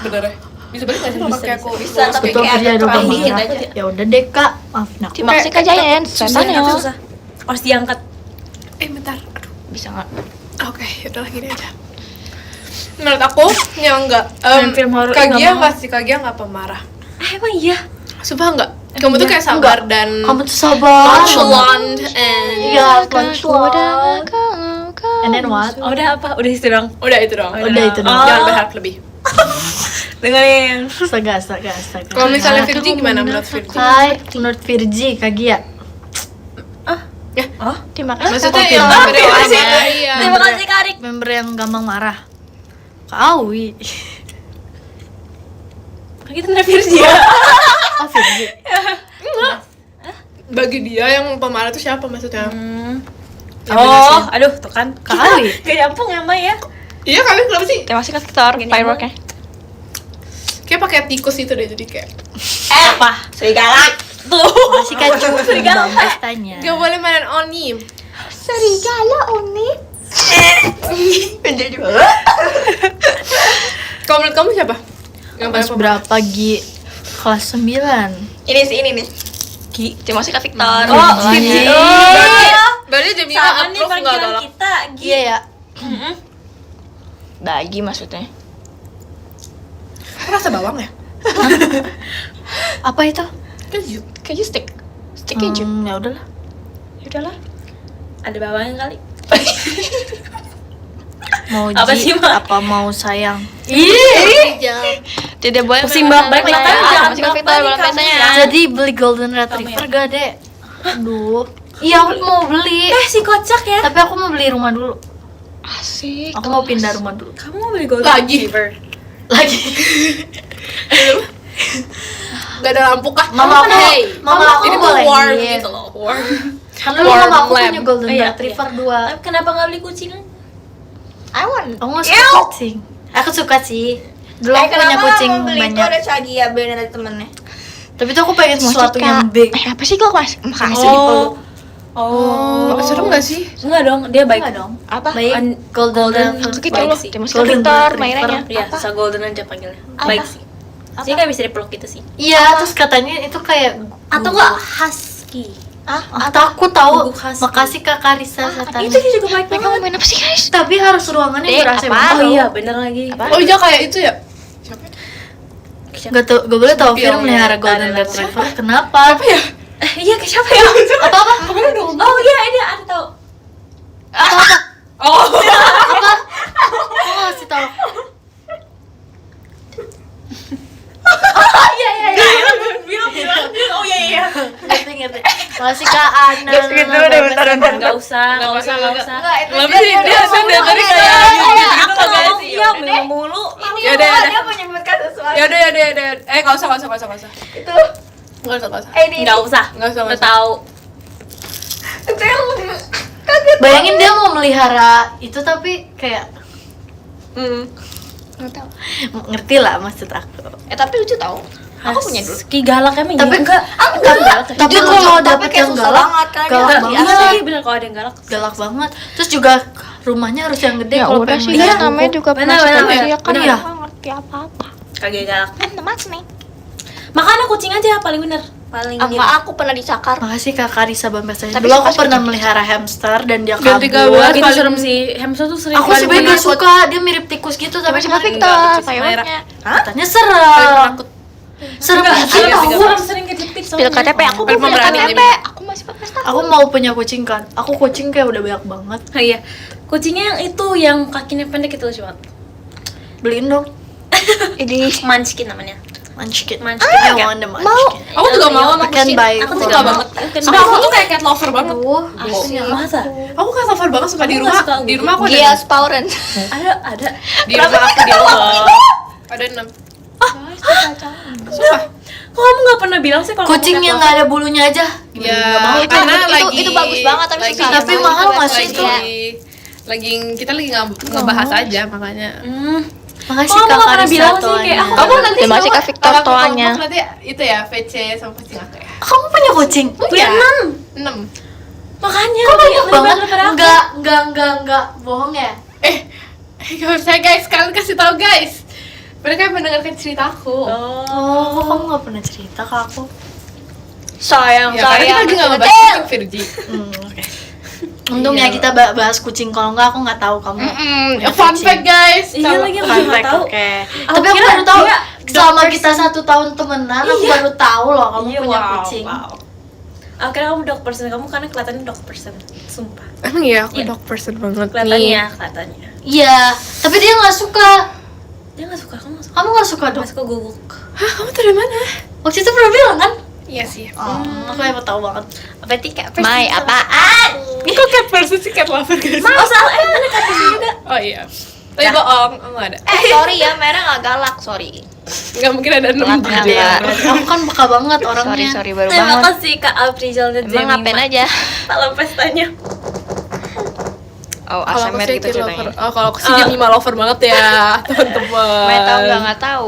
Bener ya? Bisa balik gak sih kalau kaki aku? Bisa, tapi Betul kayak kerja ada dulu terakhir banget. aja. Ya udah deh Kak, maafin aku. Terima kasih Kak Giant. Setan ya. Susah. Harus diangkat. Bentar. Aduh. Bisa nggak? Oke, yaudah gini aja. Menurut aku yang enggak Film horor Kak nggak Gia mau. enggak sih, Kak Gia enggak pemarah. Emang iya. Sumpah enggak? Kamu tuh kayak sabar dan Kamu tuh sabar. nonchalant and Iya, nonchalant. And then what? Oh, udah apa? Udah itu dong. udah itu dong. Udah itu dong. Jangan berharap lebih. Dengerin. Astaga. Kalau misalnya Virgi gimana menurut Virgi? Hai, menurut Virgi, Kak Gia. Oh, Terima kasih. Maksudnya Kak yang Giant. member yang marah, iya. terima kasih Karik. Member yang gampang marah. Kak Awi. Kita nanya Firzi ya. Oh, Virgi. Bagi dia yang pemarah itu siapa maksudnya? Oh, aduh, tuh kan. Kak Awi. Gak nyampung ya, Mbak ya. Iya kalian kenapa sih? Terima kasih Kak Victor. Fireworknya. Kayak pakai tikus itu deh jadi kayak Apa? Serigala. Tuh. Masih Kak Ju. Serigala. Pestanya. gak boleh mainan Oni. Serigala unik. Kalau menurut kamu siapa? Yang paling Kelas pemarah? berapa Gi? Kelas 9. Ini sih ini nih. Ki. Terima kasih Kak Victor. Oh, Virgi. Berarti Jemima Sama nih approve nggak panggilan galak? kita. Iya ya. Dagi maksudnya. Rasa bawang ya? Apa itu? Keju. Keju stick. Stick keju. Ya udahlah. Ya udahlah. Ada bawangnya kali. Mau Apa Ji, sih, Ma? apa mau sayang? Tidak boleh Pusing banget, ya. makanya jangan Terima kasih Kak Victor. Belum biasanya. Jadi beli golden retriever gak dek? Aduh. Iya aku mau beli. Si kocak ya. Tapi aku mau beli rumah dulu. Asik. Aku mau pindah rumah dulu. Kamu mau beli golden Lagi. retriever? Lagi. Gak ada lampu kah? Mama aku, Hey, mama aku ini tuh boleh. warm gitu loh. Kan dulu mama aku Warm punya lamb. golden Iya, retriever iya. 2. Tapi kenapa nggak beli kucing? I want. Aku nggak suka kucing. Aku suka sih. Dulu aku punya kucing banyak. Ada Sagia beli dari temennya. Tapi tuh aku pengen sesuatu yang big. Apa sih kok mas? Makasih. Oh. Serem gak sih? Enggak dong, dia baik. Enggak dong. Apa? Baik. Golden retriever. Gitu Baik loh. sih. Temos Golden Victor retriever. mainannya. Iya, Apa? susah golden aja panggilnya. Baik sih. Sih nggak bisa dipeluk gitu sih. Iya, terus katanya itu kayak Atau gugup. enggak husky. Atau aku tahu. Gugup husky. Makasih Kak Karisa Satana. Itu dia juga baik Mereka mau main apa sih guys? Tapi harus ruangannya Dek, ber-AC apa? banget. Oh iya, bener lagi. Oh iya kayak itu ya? Gak boleh tau Spill, Fir melihara ya. golden Ada retriever. Kenapa? Iya, ke siapa ya? Apa? Oh iya, ini ada tahu. Oh. Aku ngasih tau. Bilang. Oh iya. Ngerti. Makasih Kak Ana. Enggak usah. Kenapa sih dia dari tadi kayak gitu loh guys? Iya, minum mulu. Yaudah. Dia menyebutkan sesuatu. Yaudah. Nggak usah. Itu Nggak usah. ini. Enggak usah. Udah tahu. Itu yang kaget. Bayangin dia mau melihara itu tapi kayak ngerti lah maksud aku. Tapi lucu tau. Aku punya dulu. Ki galak emang Tapi enggak. Tapi kalau dapet kayak yang susah galak, banget kan. galak Iya banget. lagi bener kalau ada yang galak. Galak banget. Terus juga rumahnya harus yang gede Ya kalau udah pengen sih, melihara guys, namanya kuku. juga Benar, penasaran benar, dia kan benar. dia nggak ngerti apa-apa. Kagak galak. Teman nih. Makanya kucing aja paling bener. Paling Enggak, aku pernah dicakar. Makasih Kak Karisa Bambasanya. Tapi Dulu aku suka pernah melihara hamster dan dia Dan 13 kabur. itu paling- serem sih. Hamster tuh sering Aku paling sebenarnya gak penakut. suka, dia mirip tikus gitu tapi Sama kemarin Victor, lucu sih, pilotnya. katanya serem. Serem Enggak, dikit ada tau. serem sering kejepit Pil KTP aku Tapi mau pil pemberani KTP. ini. Aku masih pesta. Aku mau punya kucing kan. Aku kucing kayak udah banyak banget. Oh, iya. Kucingnya yang itu yang kakinya pendek itu lucu banget. Beliin dong. Ini Munchkin namanya. Munchkin. Munchkin. I want the Munchkin. Aku juga mau sama I can kucing. buy Aku one. suka banget. Sumpah aku tuh kayak cat lover banget. Masa? Aku cat lover banget suka di Aku rumah. nggak suka Di rumah aku ada. Gia Spauren. Ada. Di rumah aku di rumah. Ada 6. Sumpah. Kok kamu nggak pernah bilang sih kalau Kucing kamu yang cat nggak ada bulunya aja. Ya, Itu- karena itu- lagi itu bagus banget, tapi lagi- susah. Tapi mahal nggak sih itu? Lagi kita lagi ngebahas aja makanya. Makasih Oh, Kak kamu pernah Karisa bilang sih toanya. kayak aku- Kamu nanti Terima kasih sama- Kak Victor kalau aku toanya. ngomong nanti itu ya VC sama kucing aku ya. Kamu punya kucing? Punya 6. Makanya Kok banyak lebih banget? daripada aku. Enggak, bohong ya? Gak percaya guys, kalian kasih tahu guys. Mereka yang mendengarkan ceritaku. Oh, kok kamu nggak pernah cerita ke aku? Sayang, Ya, karena kita lagi nggak ngebahas kucing Virgi. Oke. Untung ya kita bahas kucing, kalau nggak aku nggak tahu kamu. punya Fun kucing. fact guys. Iya lagi aku Fun juga fact, tahu. oke. Aku Tapi aku kira baru tahu dia selama kita 1 tahun temenan, aku baru tahu loh kamu Iya, punya wow, kucing. wow. Akhirnya kamu dog person, kamu karena kelihatannya dog person, sumpah. Emang iya, aku Iya. dog person banget. Kelihatannya. Iya, tapi dia nggak suka. Dia nggak suka, kamu nggak suka. Kamu nggak suka dong? Nggak suka guguk. Hah, kamu tuh dari mana? Waktu itu pernah bilang kan? Iya sih. Aku emang tahu banget. Apa sih kak? Mai apaan? Kok cat person sih cat lover guys? Oh salah, mana kata juga. Oh iya. Tapi bohong, aku nggak ada. Sorry ya, Mera nggak galak, sorry. Nggak mungkin ada 6 Maaf, juga. ya. Berarti aku kan peka banget orangnya. Sorry baru Terima bangun. kasih kak Aprizal dan Emang ngapain aja? Salam pestanya. Oh, Kalau aku ASMR sih gitu cat lover. ceritanya. Oh, kalau aku sih Jemima lover banget ya, teman-teman. Mai tahu nggak tahu.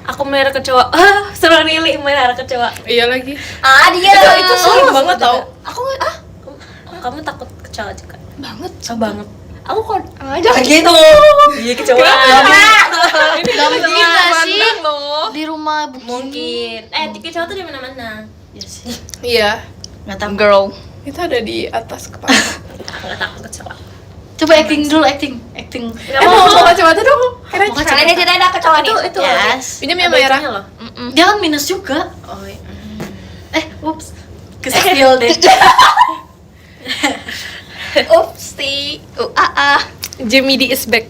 Aku melihara kecoa. Seru Rili melihara kecoa. Iya lagi. Dia Itu serem banget tau. Aku kamu takut kecoa juga? Banget. Banget. Aku kok jangan gitu. Iya kecoa. Gak mungkin nggak sih? loh. Di rumah Mungkin. Kecoa tuh di mana-mana. Iya sih. Iya. Nggak tahu. Girl. Itu ada di atas kepala. Aku nggak takut kecoa. Coba acting dulu, acting. Mau coba aja dong. Keren. Kalian ini tidak ada kecoa nih. Itu Yes. Pinjam ya Mayra. loh. Dia kan minus juga. Oh iya. Ups. Kespill deh. Upsi. Jamie D is back.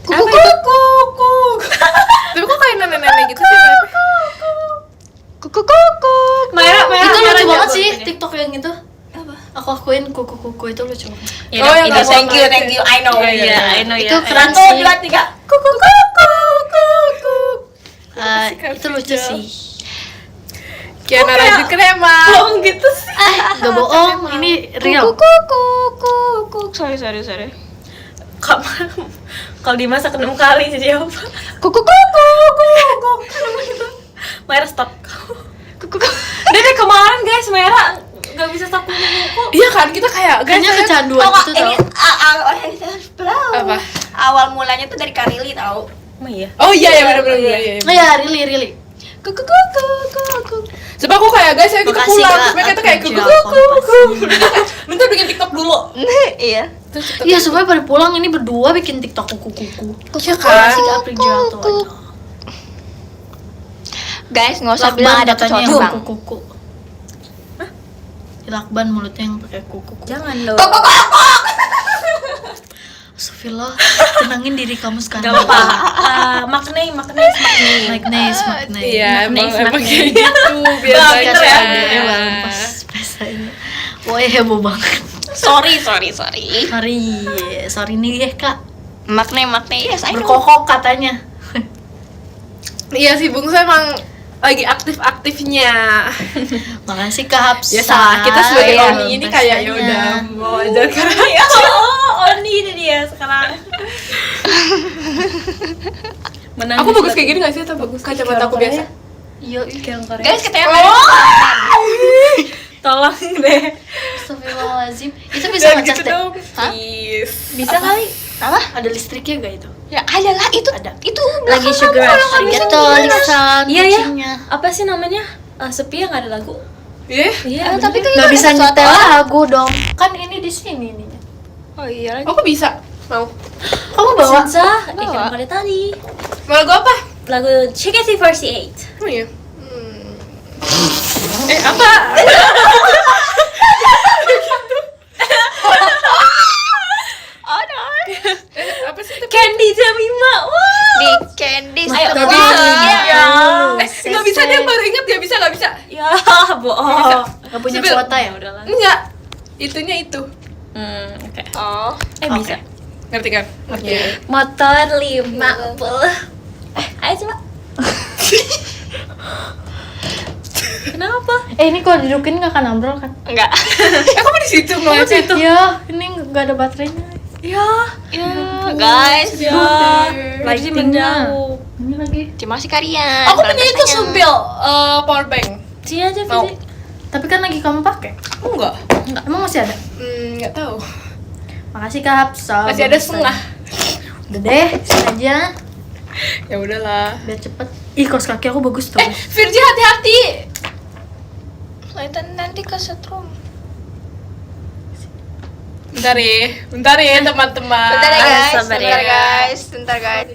Kuku. Tapi kok kayak nenek-nenek gitu sih? Kuku. Mayra Itu lucu jago banget sih ini. TikTok yang itu. Apa? Aku akuin kuku-kuku itu lucu banget. Ya, Oh, yang ini nggak thank you, mau thank you. I know. Iya, I know Itu ya. keren Satu, sih. dua, tiga. Itu lucu sih. Kiana Rajin keren emang. Oh gitu sih. Gak bohong, ini real. Kuk. Sorry. Kalau dimasak 6 kali jadi apa? Kuk. Mayra stop. Dari kemarin guys, Mayra nggak bisa stop kuku. Iya kan, kita kayak Kayaknya guys, kecanduan Tau gitu gak, ini tau. apa? awal mulanya tuh dari Karili tau. Emang iya. Oh iya benar-benar iya. Oh ya, really. Kuk. Sebab aku kayak guys, ayo kita Makasih, pulang. Kak. Terus mereka tuh kayak Aku kuk. jual Bentar bikin TikTok dulu. Iya. Terus TikTok. Iya, supaya pada pulang ini berdua bikin TikTok kuku-kuku. Iya Kasih ke kan? April Gelato aja. Guys, nggak usah Lakban bilang ada katanya kecoa yang bang. kuku-kuku. Lakban mulutnya yang pakai kuku-kuku. Jangan dong. Astagfirullah, tenangin diri kamu sekarang. Gak apa. Maknai. Magnes. Iya, emang Magnes. kayak gitu Kasih biasanya. adiknya banget pas pesanya. Wah, heboh banget. Sorry. Sorry nih ya kak. Makne, yes, I know. Berkokok katanya. Iya sih, Bungsu emang lagi aktif-aktifnya. Makasih Kak Hapsa. Biasa kita sebagai Ya, Oni ini kayak ya pastinya. udah mau aja karena Oni ini dia sekarang. Menangis aku bagus lagi. kayak gini gak sih atau bagus kacamata aku biasa? Iya, Kayak orang Korea. Guys, katanya Tolong deh. Astagfirullahaladzim. Itu bisa Jangan ngecas gitu deh. dong. Hah? Please. Bisa kali. apa? Ada listriknya gak itu? Ya ada lah, itu Ada. itu Lagi belakang sugar kamu, rush. kalau nggak Gitu, bisa lisan Iya ya. kucingnya. Apa sih namanya? Sepi yang ada lagu. Iya? Iya. Tapi kan Gak ada bisa sesuatu. nyetel lagu dong. Kan ini di sini nih. Oh iya lagi. Aku bisa. Mau. Kamu bawa? Sinsa, Bawa. ikan pada tadi. Mau lagu apa? Lagu JKT48. Oh iya. Apa? Oh no. Apa sih itu? Candy Jamima. Wah. Di Candice. Ayo, Wah, bisa. iya. Nggak bisa, dia baru ingat dia bisa nggak bisa? Ya, bohong. Gak punya Sebil- kuota ya? Udahlah. Enggak. Itunya itu. Oke. Oh. Bisa. Ngerti kan? Oke. Motor 50. Ayo coba. Kenapa? Ini kalau didudukin gak akan ambrol kan? Enggak. Kamu di situ ngeliatnya. Iya, ini gak ada baterainya. Ya. Ya, guys. Ya. Lagi menjauh. Ini lagi. Terima kasih kalian. Aku punya itu sumpil power bank. Sini aja, Mau. Fizi. Tapi kan lagi kamu pakai. Aku enggak. Emang masih ada? Nggak tahu. Makasih Kak Hapsa. Masih ada setengah. Udah deh, sini aja. Ya udahlah. Biar cepet. Ih, kaos kaki aku bagus tuh. Virgi hati-hati. Nanti ke setrum. Bentar ya teman-teman. Bentar ya guys. sabar ya. Bentar guys.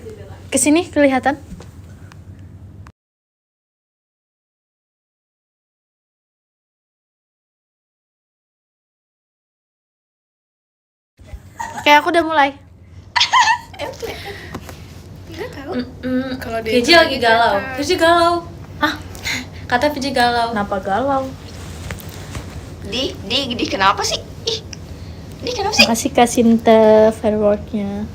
Kesini kelihatan. Oke, aku udah mulai. Kalau dia Fizi lagi galau. Fizi galau. Hah? Kata Fizi galau. Kenapa galau? Di kenapa sih? Ih. Di kenapa sih? Makasih Kak Sinta fireworknya.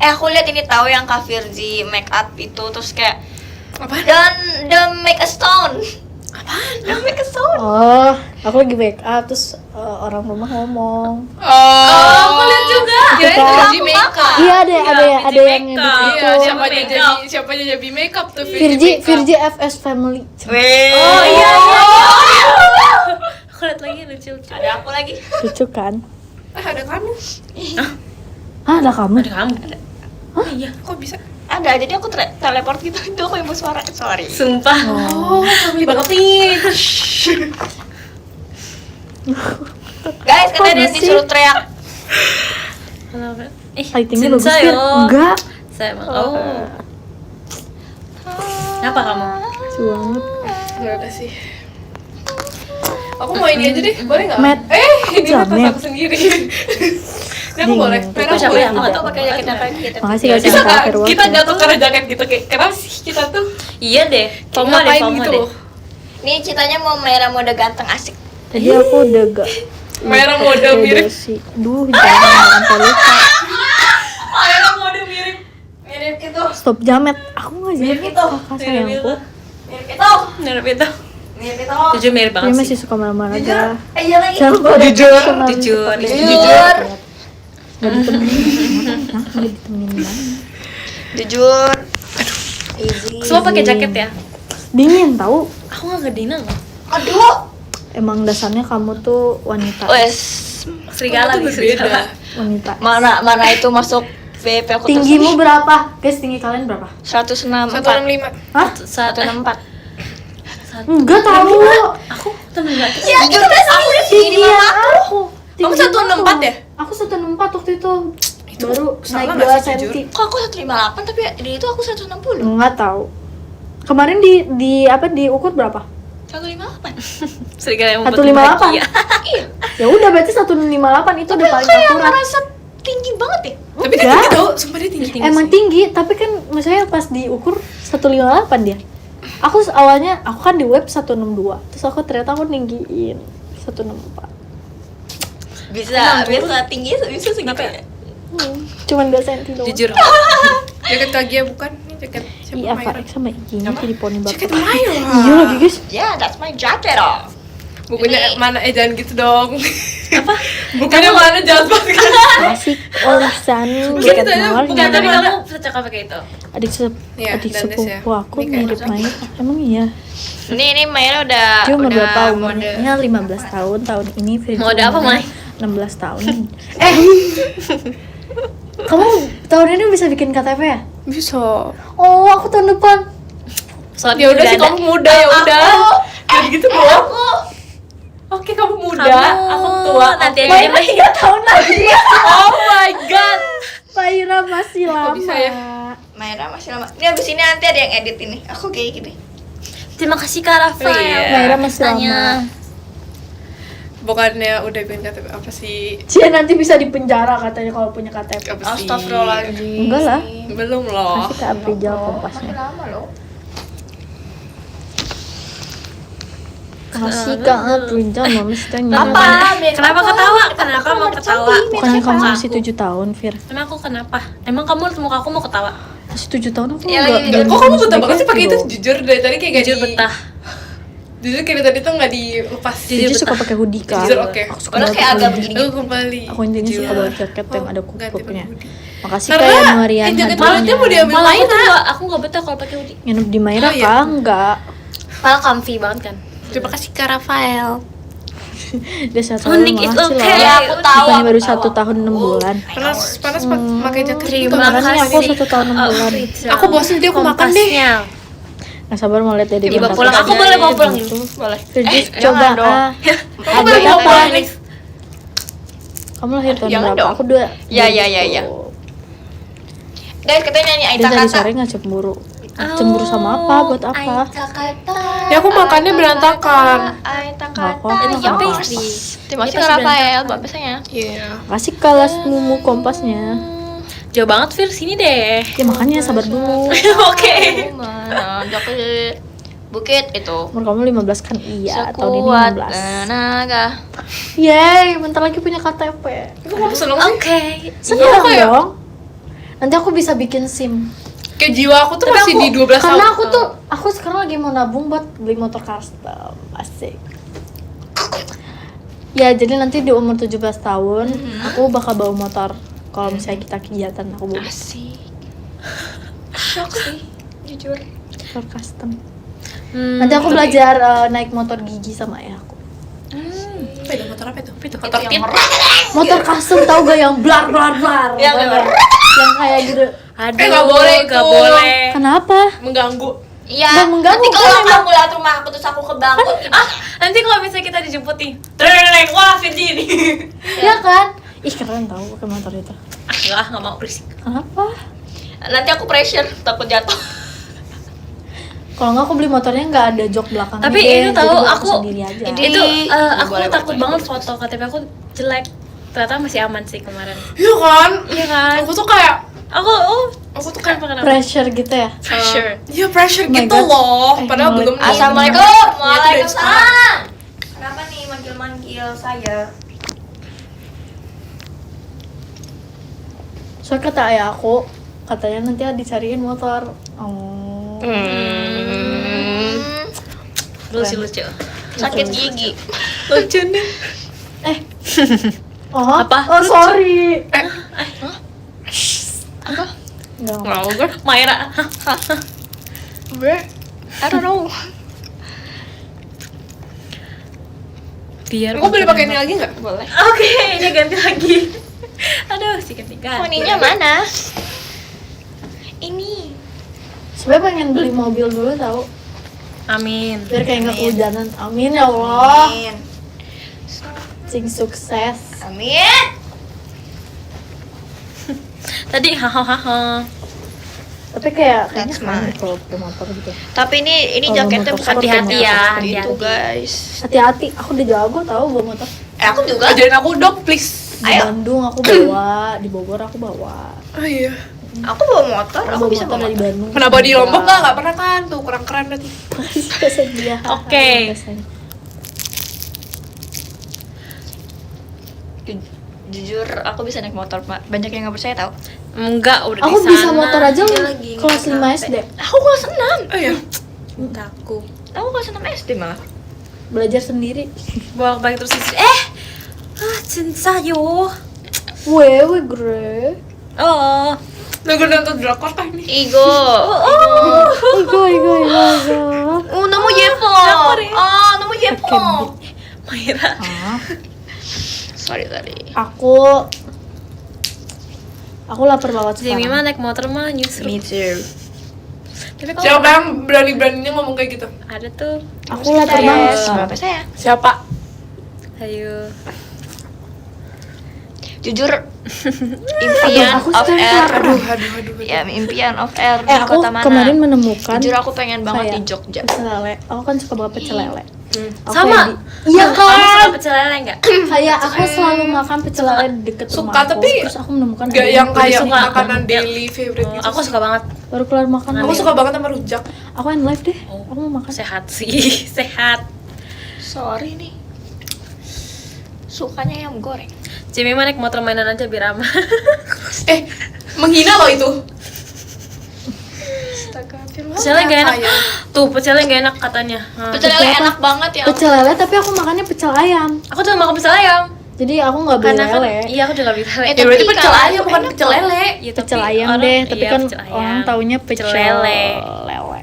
Aku lihat ini tahu yang Kak Virgi make up itu terus kayak Apaan? don't make a stone. Apaan? Don't make a stone. Oh, aku lagi make up terus orang rumah ngomong. Oh, aku lihat juga. Kirain Kita- Virgi makeup. Iya ada Virgi yang makeup. edit Iya, itu. siapanya jadi makeup tuh Virgi makeup. FS Family. Oh iya. Aku lihat lagi lucu. Ada aku lagi. Lucu kan? Ada kamu. Ada kamu. Ada kamu. Oh iya. Kok bisa? Ada, jadi aku teleport gitu. Itu aku yang bersuara. Sorry. Sumpah. Oh, family banget nih. Guys, katanya Kok disuruh teriak. Halo, Kak. Lightingnya bagus Sinsa, Fir. yo. Enggak. Saya emang. Oh. Kenapa kamu? Lucu banget. Gak ada sih. Aku mau ini aja deh, boleh nggak? Matt. Ini Jamet. tas aku sendiri. Ini aku boleh. Dingin. Merah Siapa boleh. yang Aku nggak tahu pakai jaket apa gitu. Makasih Ya Kak Bisa Sinta nggak? fireworknya. Kita jatuh karena jaket gitu kayak kenapa sih kita tuh Iya deh. FOMO deh, ngapain FOMO gitu? deh. Ini ceritanya mau merah mode ganteng asik. Tadi aku udah gak Merah mode mirip. Duh, jangan sampai lupa. Merah mode mirip. Mirip gitu. Stop jamet. Aku gak jamet. gitu. Kakak sayangku. Mirip gitu. Mirip itu. Mirip itu. Jujur mirip Dia banget masih sih. suka marah-marah. Iya lagi. Jujur. Jujur. Gak ditemenin. Gak ditemenin banget. Jujur. Easy. Semua pakai jaket ya. Dingin tahu. Aku nggak kedinginan loh. Aduh. Emang dasarnya kamu tuh wanita. Wes. Serigala nih, serigala. Wanita. Mana itu masuk VP aku tuh Tinggimu berapa? Guys, tinggi kalian berapa? 164. 165. Hah? 164. Enggak tahu. Aku temen nggak? Ya, jujur aku udah segini Iya, mama. aku. Kamu Tinggi 164 ya? Aku 164 waktu itu. Baru salah naik nggak 2 sih, jujur? cm. Kok aku 158 tapi di itu aku 160. Enggak tahu. Kemarin di apa diukur berapa? 158. Serigala yang 158. Iya. Ya udah berarti 158 itu udah paling Kayak akurat. merasa tinggi banget ya. Tapi dia Enggak. tinggi tau, sumpah dia tinggi. Emang tinggi, tapi kan misalnya pas diukur 158 dia. Aku awalnya aku kan di web 162. Terus aku ternyata aku ninggiin 164. Bisa tinggi bisa segitu ya. Cuman 2 cm doang. Jujur. Jaket Kagia bukan? Ini jaket siapa Iya, Mayra? Farex sama IG-nya jadi poni Jaket bapak. Mayra. Iya lagi guys. Yeah, that's my jacket oh. Bukunya mana? Jangan gitu dong. Apa? Bukunya mana? Jangan banget. Asik urusan Bukan, jaket tanya mawar. Enggak, tapi Gimana? kamu bisa cakap pakai itu. Iya, Adik dan Des ya. sepupu aku Ini kayak mirip macam. Maya. Emang iya. Ini Mayra udah Dia umur udah berapa? mode. Umurnya 15 tahun. Tahun ini Firza Mode apa, umurnya Mai? 16 tahun. Kamu tahun ini bisa bikin KTP ya? Bisa. Oh, aku tahun depan. Soalnya Ya udah sih kamu muda ya udah. Jadi gitu dong. Oke, kamu muda, aku tua. nanti Oke. aja. Maira 3 tahun lagi. Oh my god. Maira masih lama. bisa ya? Mayra masih lama. Ini abis ini nanti ada yang edit ini. Aku kayak gini. Terima kasih Kak Rafael. Oh, iya. Maira masih Tanya. lama. Bukannya udah bikin KTP apa sih? Cia nanti bisa dipenjara katanya kalau punya KTP. Apa sih? Astagfirullahaladzim. Enggak lah. Belum loh. Kasih ke Aprijal kompasnya. Lama loh. Kasih ke Aprijal mama sedang Apa? Kenapa ketawa? Kenapa mau ketawa? Bukannya kamu Muka masih aku. 7 tahun, Fir? Emang aku kenapa? Emang kamu liat muka aku mau ketawa? Masih 7 tahun aku Ya, enggak. lagi- belum Kok kamu masuk betah banget sih BKT pakai itu? dong. Jujur dari tadi kayak gak Jujur betah. Jujur kayak dari tadi tuh nggak dilepas. Jujur suka pakai hoodie kan. Jujur, oke. Aku suka Padahal banget kayak pakai agak hoodie. begini. Aku kembali. Aku intinya suka Jujur. banget jaket yang ada ganti kupluknya. pakai hoodie. Makasih Karena kayak Nuarian jaket hadiahnya. mulutnya mau diambil Malah Maira. itu aku nggak betah kalau pakai hoodie. Nginep di Maira Oh, iya. kah? Enggak. Malah comfy banget kan. Terima kasih Kak Rafael. Dia 1 tahun Unik, it's masih okay. loh. Ya aku tahu. Bukannya aku baru tahu. 1 tahun 6 bulan. Panas panas pakai jaket itu. Terima Makanya aku kasih. 1 tahun 6 bulan. Fritza. Aku bosan jadi aku makan deh. Kompasnya. Nggak sabar mau lihat dari Dibawa jam pulang. berapa. Aku boleh bawa pulang. Gitu. Boleh. Firjis jangan coba dong. Ada boleh bawa apa? pulang. Kamu lahir tahun Jangan berapa? dong. Aku 2. Ya, ya, ya, ya. Guys, kita nyanyi Dia Aita dari Kata. sore nggak cemburu. Cemburu sama apa? Buat apa? Aita Kata. Ya aku makannya berantakan. Aita Nggak Kata. kok. Itu Ya, apa Mas. istri? Terima kasih Dia Kak pasti Rafael buat pesannya. Iya. Kasih kelas mumu kompasnya. Jauh banget Fir, sini deh. Ya makanya sabar dulu. Oke. Menanjak ke bukit itu. Umur kamu 15 kan? Iya, tahun ini Sekuat 16. tenaga. Yeay, bentar lagi punya KTP. Aku mau seneng sih. Oke. Senang aku ya? dong. Nanti aku bisa bikin SIM. Kayak jiwa aku tuh Tapi masih aku- di 12 tahun. Karena aku sekarang lagi mau nabung buat beli motor custom. Asik. Ya, jadi nanti di umur 17 tahun aku bakal bawa motor. Kalau misalnya kita kegiatan aku bawa Asik. Shock sih, jujur. motor custom. Nanti aku belajar naik motor gigi sama ayahku. Apa itu motor apa itu? Motor pit. Motor custom tau gak yang blar blar blar? Yang kayak gitu. Aduh, nggak boleh nggak itu. boleh. Kenapa? Mengganggu. Iya. Nggak mengganggu, Nanti kalau kan kamu lihat rumah aku terus aku kebangun. Nanti kalau misalnya kita dijemput nih, tereng, wah Firji ini. Iya kan? Ih keren tau pakai motor itu. Nggak mau berisik. Kenapa? Nanti aku pressure takut jatuh. Kalau nggak aku beli motornya nggak ada jok belakangnya. Tapi deh, itu tahu jadi aku sendiri aja. itu aku boleh, takut boleh, banget boleh. foto KTP aku jelek. Ternyata masih aman sih kemarin. Iya kan? Iya kan? Aku tuh kayak Aku tuh kayak kenapa? Pressure gitu ya. Pressure. iya pressure Oh my gitu God. loh. Padahal Mulai- belum nih. Assalamualaikum. Ya, Waalaikumsalam. Kenapa nih manggil-manggil saya? Soalnya kata ayah aku, katanya nanti dicariin motor. Oh. Lucu-lucu. Sakit gigi. Lucu nih. Oh, Apa? Oh, sorry. Apa? Enggak. Mau gue. Maira. I don't know. Biar Aku boleh pakai ini lagi nggak? Boleh. Oke, ini ganti lagi. Aduh, si ganti-ganti. Poninya mana? Ini. Sebenarnya pengen beli mobil dulu tahu. Amin. Biar kayak nggak kehujanan. Amin ya Allah. Amin. Cing sukses. Amin. Tadi hahaha. Tapi kayaknya That's keren mine. kalau pakai motor gitu. Tapi ini Kalau jaketnya motor bukan sport hati-hati kayak ya, motor. Itu hati-hati. guys. Hati-hati, aku udah jago tahu bawa motor. Aku juga. Ajarin aku dong, please. Di Bandung aku bawa, di Bogor aku bawa. Oh iya. Aku bawa motor. Aku Aku bawa bisa motor bawa dari motor. Bandung. Kenapa di Lombok nggak pernah kan? Tuh kurang keren berarti. Kesedia. Oke. Jujur, aku bisa naik motor, Pak. Banyak yang nggak percaya tau. Enggak, udah Aku di sana. bisa motor aja Dia lagi kelas 5 nggak SD. Aku kelas 6. Oh iya. Aku Aku kelas 6 SD malah. Belajar sendiri. bolak-balik terus cinta yo. Wewe gre. Oh. Nunggu nonton drakor kah ini? Igo. Igo. Nemu Jepo. Nemu Jepo. Maira. Sorry. Aku lapar banget Jamie sekarang. mah naik motor mah nyusruk. Me too. Tapi kalau Siapa yang berani-beraninya ngomong kayak gitu? ada tuh. Aku lapar banget. Berapa saya? Siapa? Ayo. Jujur, impian aku of sekarang air. Aduh. Ya, impian of air di Aku kota mana? kemarin menemukan Jujur aku pengen banget di kayak Jogja. pecel lele. Aku kan suka banget pecel lele. Aku Sama. kayak iya Kamu kan? suka pecel lele enggak? Kayak aku selalu makan pecel lele di deket Suka, rumah aku. tapi Terus aku menemukan Gak ada yang kayak suka. makanan daily favorite gitu. Aku suka banget. baru keluar makan. Aku suka banget sama rujak. Aku yang live deh. Aku mau makan. Sehat sih, sehat. Sorry nih. Sukanya ayam goreng. Jamie mah naik motor mainan aja biar aman. Menghina loh itu. Pecel lele gak enak. Tuh, pecel lele gak enak katanya. Pecel lele enak banget ya. Pecel lele tapi aku makannya pecel ayam. Aku juga makan pecel ayam. Jadi aku nggak beli Karena kan, lele. iya aku juga beli lele. Eh, Ya berarti Tapi pecel kalau ayam bukan enak pecel lele. Ya, tapi Pecel ayam orang- deh, tapi iya, kan pecel ayam. orang taunya pecel lele. lele.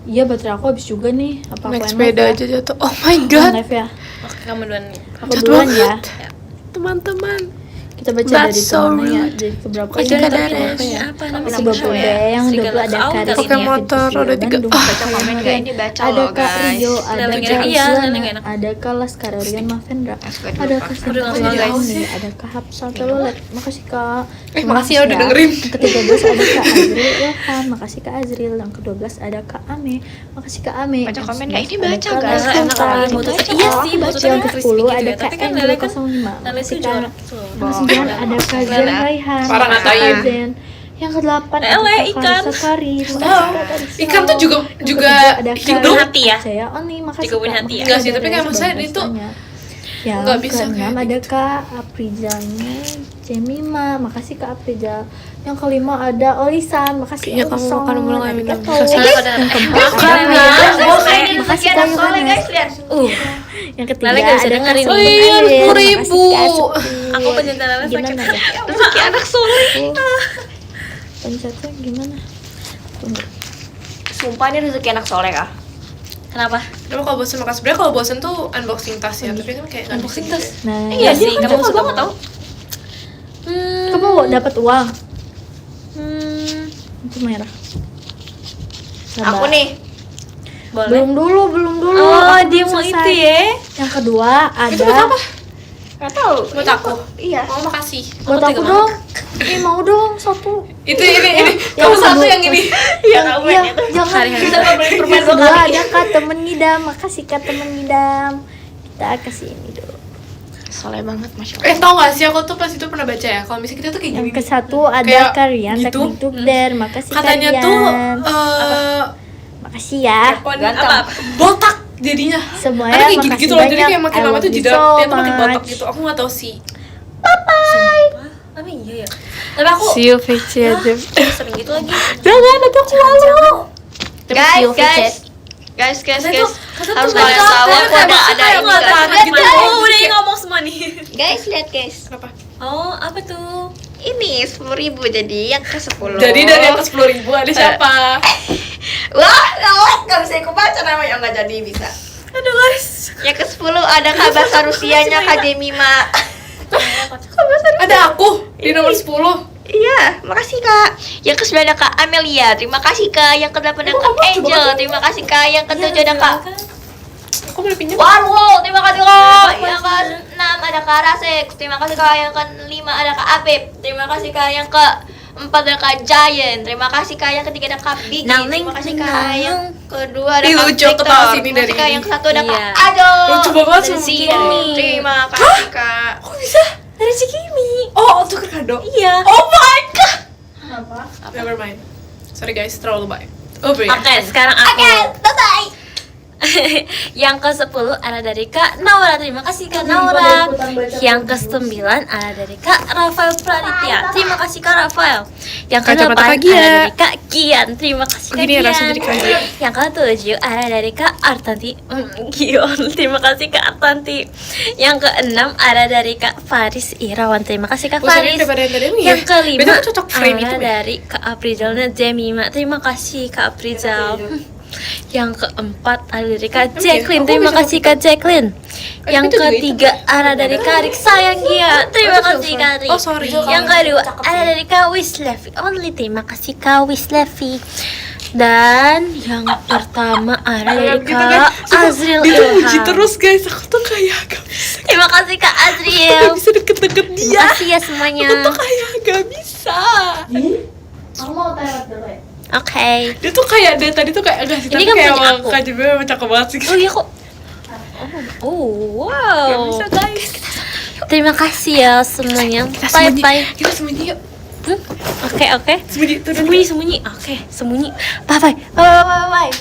Iya baterai aku habis juga nih. Apa Naik aku sepeda live aja jatuh. Oh my ya? god. Live ya. Oke, kamu duluan nih. Aku duluan ya. Teman-teman. Kita baca That's dari so temennya ya. rude. Jadi keberapa Itu ini? ada Beres. apa namanya? Masih bapak yang Serigala 20 ada Kau Karis, kali Pakai ini ya. motor, ada 3. Baca komen gak? Ini baca ada loh Kak guys. Rio, ada Lele Kak gak enak. Iya, lele gak Islana, enak. ada Kak Laskar Rian Mavendra, Gue ada lupa. Kak Udah nggak Sinta suka, guys. Rauni, ada Kak Hapsa Telolet. Makasih Kak. Makasih ya udah dengerin. Yang ke-13 ada Kak Azril Ilham, makasih Kak Azril. Yang ke-12 ada Kak Ame, makasih Kak Ame. Baca Yang komen ke-11 nggak? Ini ada baca, Kak guys. Sultan. Enak kali, bututnya. Iya sih, bututnya Yang crispy ke-10 gitu ada ya. Kak Tapi kan Angel lele kan 05, lele makasih sih Kak. jorok gitu loh. Yang ke-9 ada Kak Zen Raihan, Parah makasih ngatain. Kak Zen. Yang ke-8 ada Lele, Kak ikan. Karisa Kari, makasih Kak Karisa. Ikan tuh juga Yang ke-7 ada hidup. Kak Hati ya? Saya Oni, makasih Juga punya Kak. hati ya? Makasih Enggak sih, Kak tapi kayak Darius maksudnya Bambang itu Tanya. Yang nggak bisa ke-6 kayak ada Kak Aprijanya Jemima, makasih Kak Aprijal. Yang kelima ada Olisan, makasih Iya, kamu Olison. makan mulu, Ada minum. Kak Tau. Soalnya pada Yang keempat enak ada kalian Kak ya. Yohanes. Bosnya ini Makasih sekian Kak soalnya Yohanes. guys, lihat. Yang ketiga Lele nggak bisa ada dengerin Kak nih. Sultan Iya, Air, 10.000. makasih Kak Septi. Aku pencinta lele sakit Gimana ya? hati. Rezeki anak soleh. Pencetnya gimana? Tunggu. Sumpah ini rezeki anak soleh kah? Kenapa? Coba kalau bosen makan, sebenarnya kalau bosen tuh unboxing tas ya, tapi kan kayak Unboxing tas. Nah, Iya sih, kan kamu suka suka banget tau? Kamu dapat uang? Hmm, Itu merah. Aku nih. boleh. Belum dulu. Oh, Aku dia belum mau selesai. itu ya? Yang kedua ada Itu buat apa? Gak tau. Buat aku. Iya. Oh, makasih. buat Aku aku juga dong. Mau dong satu. Ini. Yang Kamu satu kedua- yang ini. Iya, jangan. Hari-hari. Kita nggak beli permen dua ada Kak temen ngidam. Makasih Kak temen ngidam. Kita kasih ini dulu. Soleh banget, masya Allah. Tau gak sih, aku tuh pas itu pernah baca ya, kalau misalnya kita tuh kayak Yang gini. ke satu ada Kayak Karian gitu. teknik tukder. Makasih Katanya Karian. tuh Makasih ya. Apa? botak jadinya. Semuanya Ada kayak makasih gitu-gitu loh, jadi banyak. kayak makin I lama love tuh you jidat so dia tuh makin botak much. gitu. Aku gak tau sih. Tapi iya ya. Tapi aku you fake aja. sering gitu lagi. Jangan, nanti aku malu. Guys, Itu- harus tuh kalian nggak tahu tahu, aku kayak ada maksudnya ini nggak guys. tahu gitu. Guys, Oh, udah ngomong semua nih. Guys, lihat guys. Kenapa? Oh, apa tuh? Ini 10.000 jadi yang ke 10. Jadi dari atas 10.000 ada siapa? Wah, nggak bisa aku baca namanya nggak jadi bisa. Aduh guys. Yang ke 10 ada Kak bahasa Rusianya Kak Jemima. Ada aku di nomor 10. Iya, makasih Kak. Yang ke 9 ada Kak Amelia. Terima kasih Kak. Yang ke 8 ada Kak Angel. Terima kasih Kak. Yang ke 7 ada Kak Aku boleh pinjam? Warwo. Terima kasih Kak. Yang ke 6 ada Kak Rasek. Terima kasih Kak. Yang ke 5 ada Kak Apip. Terima kasih Kak. Yang ke 4 ada Kak Giant. Terima kasih Kak. Yang ketiga ada Kak Biggie. Terima kasih Kak. Yang kedua ada Ih, Kak lucu Victor. ketawa sini Terima kasih dari Kak. ini. Yang ke 1 ada Kak Iya. Ado. Lucu banget Dan sama si Kimi. Terima kasih Kak. Kok bisa? Dari Cikimi. Oh, tuker kado. Iya. Oh my god. Never mind. Sorry guys, terlalu baik. Over ya. Oke, sekarang aku. Selesai. Yang ke-10 ada dari Kak Naura. Terima kasih Kak Naura. Yang ke-9 ada dari Kak Rafael Praditya. Terima kasih Kak Rafael. Yang ke-8 Kacamata ada Kagia. dari Kak Kian. Terima kasih Kak Gini ya, Kian. langsung jadi Kagia. Yang ke-7 ada dari Kak Artanti Gion. Terima kasih Kak Artanti. Yang ke-6 ada dari Kak Faris Irawan. Terima kasih Kak Buset, Faris. daripada yang tadi ya. Yang ke-5 Betul cocok frame ada itu ya. dari Kak Aprizal dan Jemima. Terima kasih Kak Aprizal. Yang keempat ada dari Kak Jacqueline. Terima kasih Kak Jacqueline. Yang ketiga ada dari Kak Rik Sayang Gia. Terima kasih Kak Rik. Oh, sorry. Yang kedua ada dari Kak Wislevi Only. Terima kasih Kak Wislevi. Dan yang pertama ada dari Gitu kan. Kak Azril Dia tuh muji Ilham. terus guys. Aku tuh kayak gak bisa. Terima kasih Kak Aku Azril. gak bisa deket-deket Terima dia. kasih ya semuanya. Aku tuh kayak gak bisa. Aku mau toilet dulu ya. Oke. Dia tuh kayak dari tadi tuh kayak enggak sih. Ini Tapi kan kayak punya emang aku. Kak Jemima emang cakep banget sih. Oh iya kok. Oh, wow. Gak bisa guys. Terima kasih ya semuanya. Kita Bye sembunyi. bye. Kita sembunyi yuk. Oke. Sembunyi tuh. Sembunyi. Oke, sembunyi. Bye bye. Bye.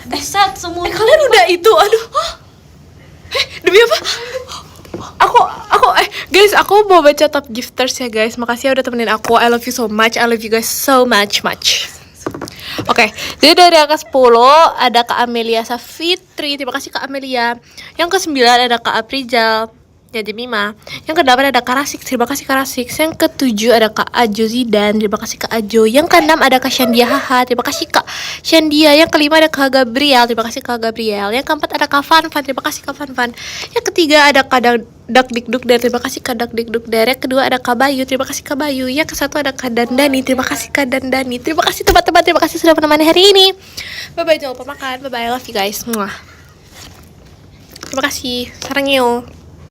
Buset, sembunyi. Kalian udah itu, aduh. Demi apa? Aku guys, aku mau baca top gifters ya guys. Makasih ya udah temenin aku. I love you so much. I love you guys so much. Oke, jadi dari angka 10 ada Kak Amelia Safitri. Terima kasih Kak Amelia. Yang ke-9 ada Kak Aprizal. Ya Jemima. Yang ke-8 ada Kak Rasik. Terima kasih Kak Rasik. Yang ke-7 ada Kak Ajo Zidan. Terima kasih Kak Ajo. Yang ke-6 ada Kak Shandia Haha. Terima kasih Kak Shandia. Yang ke-5 ada Kak Gabriel. Terima kasih Kak Gabriel. Yang ke-4 ada Kak Fanfan. Terima kasih Kak Fanfan. Yang ketiga ada Kak Dak Dikduk Der. Terima kasih Kak Dak Dikduk Der. Yang kedua ada Kak Bayu. Terima kasih Kak Bayu. Yang ke-1 ada Kak Dandani. Terima kasih Kak Dandani. Terima kasih teman-teman. Terima kasih sudah menemani hari ini. Bye bye, jangan lupa makan. Bye bye, I love you guys. Muah. Terima kasih. Sarang yo.